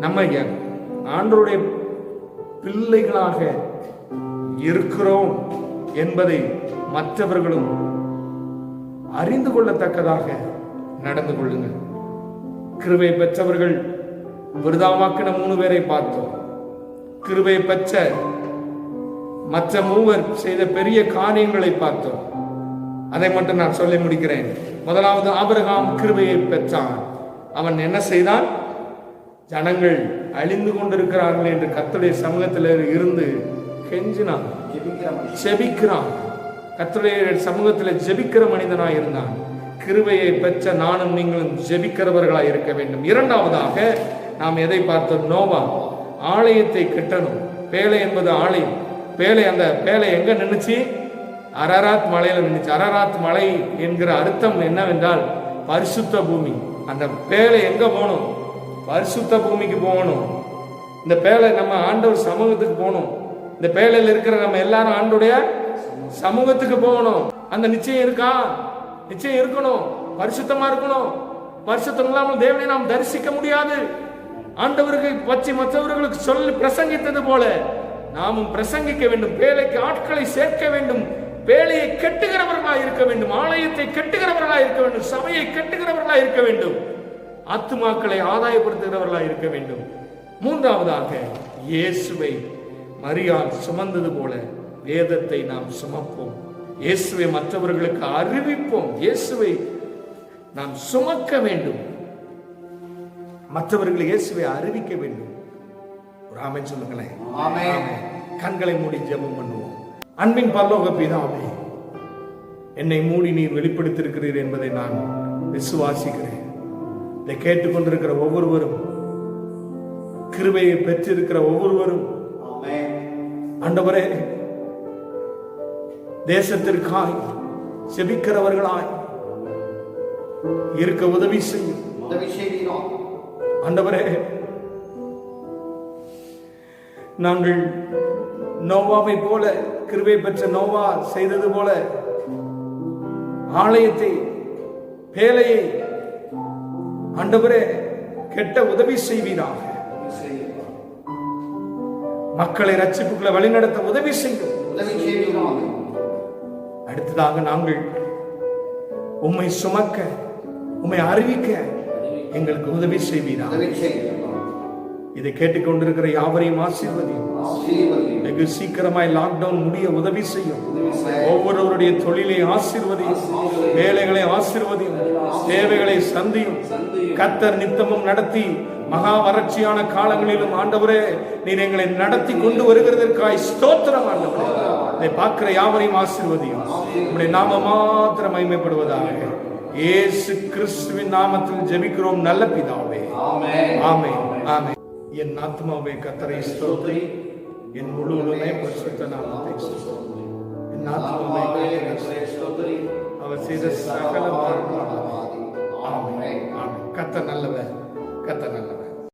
நம்ம ஆண்டவருடைய பிள்ளைகளாக இருக்கிறோம் என்பதை மற்றவர்களும் அறிந்து கொள்ளத்தக்கதாக நடந்து கொள்ளுங்கள். கிருபை பெற்றவர்கள் விருதாவாக்கின 3 பேரை பார்த்தோம். கிருபை பெற்ற மற்ற 3 செய்த பெரிய காரியங்களை பார்த்தோம். அதை மட்டும் நான் சொல்லி முடிக்கிறேன். முதலாவது, ஆபிரகாம் கிருபையை பெற்றான். அவன் என்ன செய்தான்? ஜனங்கள் அழிந்து கொண்டிருக்கிறார்கள் என்று கர்த்தருடைய சமூகத்தில் இருந்து கெஞ்சினான், ஜெபிக்கிறான். கர்த்தருடைய சமூகத்தில் ஜெபிக்கிற மனிதனாய் இருந்தான். கிருபையை பெற்ற நானும் நீங்களும் ஜெபிக்கிறவர்களாய் இருக்க வேண்டும். இரண்டாவதாக நாம் எதை பார்த்தோம்? நோவா ஆலயத்தை கட்டணும். பேழை என்பது ஆலயம். அந்த பேழை எங்க நின்றுச்சு? அரராத் மலையில நின்றுச்சு. அரராத் மலை என்கிற அர்த்தம் என்னவென்றால் பரிசுத்த பூமி. அந்த பேழை எங்க போகணும்? பரிசுத்த பூமிக்கு போகணும். இந்த பேழை நம்ம ஆண்டவர் சமூகத்துக்கு போகணும். இந்த பேழையில் இருக்கிற நம்ம எல்லாரும் ஆண்டுடைய சமூகத்துக்கு போகணும். அந்த நிச்சயம் இருக்கா? நிச்சயம் இருக்கணும். பரிசுத்தமா இருக்கணும். பரிசுத்தம் இல்லாமல் தேவனை நாம் தரிசிக்க முடியாது. ஆண்டவருக்கு பற்றி மற்றவர்களுக்கு சொல்லி பிரசங்கித்தது போல நாமும் பிரசங்கிக்க வேண்டும். பேழைக்கு ஆட்களை சேர்க்க வேண்டும். பேழையை கட்டுகிறவர்களாக இருக்க வேண்டும். ஆலயத்தை கட்டுகிறவர்களாக இருக்க வேண்டும். சபையை கட்டுகிறவர்களாக இருக்க வேண்டும். ஆத்துமாக்களை ஆதாயப்படுத்துகிறவர்களாக இருக்க வேண்டும். மூன்றாவதாக, இயேசுவை மரியாள் சுமந்தது போல வேதத்தை நாம் சுமப்போம். இயேசுவை மற்றவர்களுக்கு அறிவிப்போம். இயேசுவை நாம் சுமக்க வேண்டும். மற்றவர்கள் இயேசுவை அறிவிக்க வேண்டும். ஒரு ஆமென் சொல்லுங்களேன். ஆமென். கண்களை மூடி ஜெபம் பண்ணுவோம். அன்பின் பரலோக பிதாவே, என்னை மூடி நீர் வெளிப்படுத்தியிருக்கிறீர் என்பதை நான் விசுவாசிக்கிறேன். இதை கேட்டுக்கொண்டிருக்கிற ஒவ்வொருவரும், கிருபையை பெற்றிருக்கிற ஒவ்வொருவரும், ஆண்டவரே, தேசத்திற்காய் செபிக்கிறவர்களாய் இருக்க உதவி செய்யும். ஆண்டவரே, நாங்கள் நோவாவை போல, கிருபை பெற்ற நோவா செய்தது போல ஆலயத்தை, பேழையை ஆண்டவரே கெட்ட உதவி செய்வீராக. மக்களை ரட்சிப்புக்குள்ள வழிநடத்த உதவி செய்யும். அடுத்ததாக நாங்கள் உம்மை சுமக்க, உம்மை அறிவிக்க எங்களுக்கு உதவி செய்வீராக. இதை கேட்டுக்கொண்டிருக்கிற யாவரையும் ஆசீர்வதியும். வெகு சீக்கிரமாய் லாக்டவுன் முடிய உதவி செய்யும். ஒவ்வொருவருடைய தொழிலை ஆசீர்வதியும், வேலைகளை ஆசீர்வதியும், தேவைகளை சந்தியும். கர்த்தர் நித்தமும் நடத்தி மகா வறட்சியான காலங்களிலும் ஆண்டவரே நீர் எங்களை நடத்தி கொண்டு வருகிறதற்காய் ஸ்தோத்திரம். ஆண்டவரே இதை பார்க்கிற யாவரையும் ஆசீர்வதியும். உம்முடைய நாம மாத்திரம் மகிமைப்படுவதாக. இயேசு கிறிஸ்துவின் நாமத்தில் ஜெபிக்கிறோம் நல்ல பிதாவே. ஆமென். ஆமென். என் ஆத்மாவே கர்த்தரை ஸ்தோத்திரி, என் முழுவதுமே பரிசுத்த நாமத்தை ஸ்தோத்திரி. என் ஆத்மாவே கர்த்தரை ஸ்தோத்திரி, அவர் செய்த சகல ஆமென். ஆமென். கர்த்தர் நல்லவர், கர்த்தர் நல்லவர்.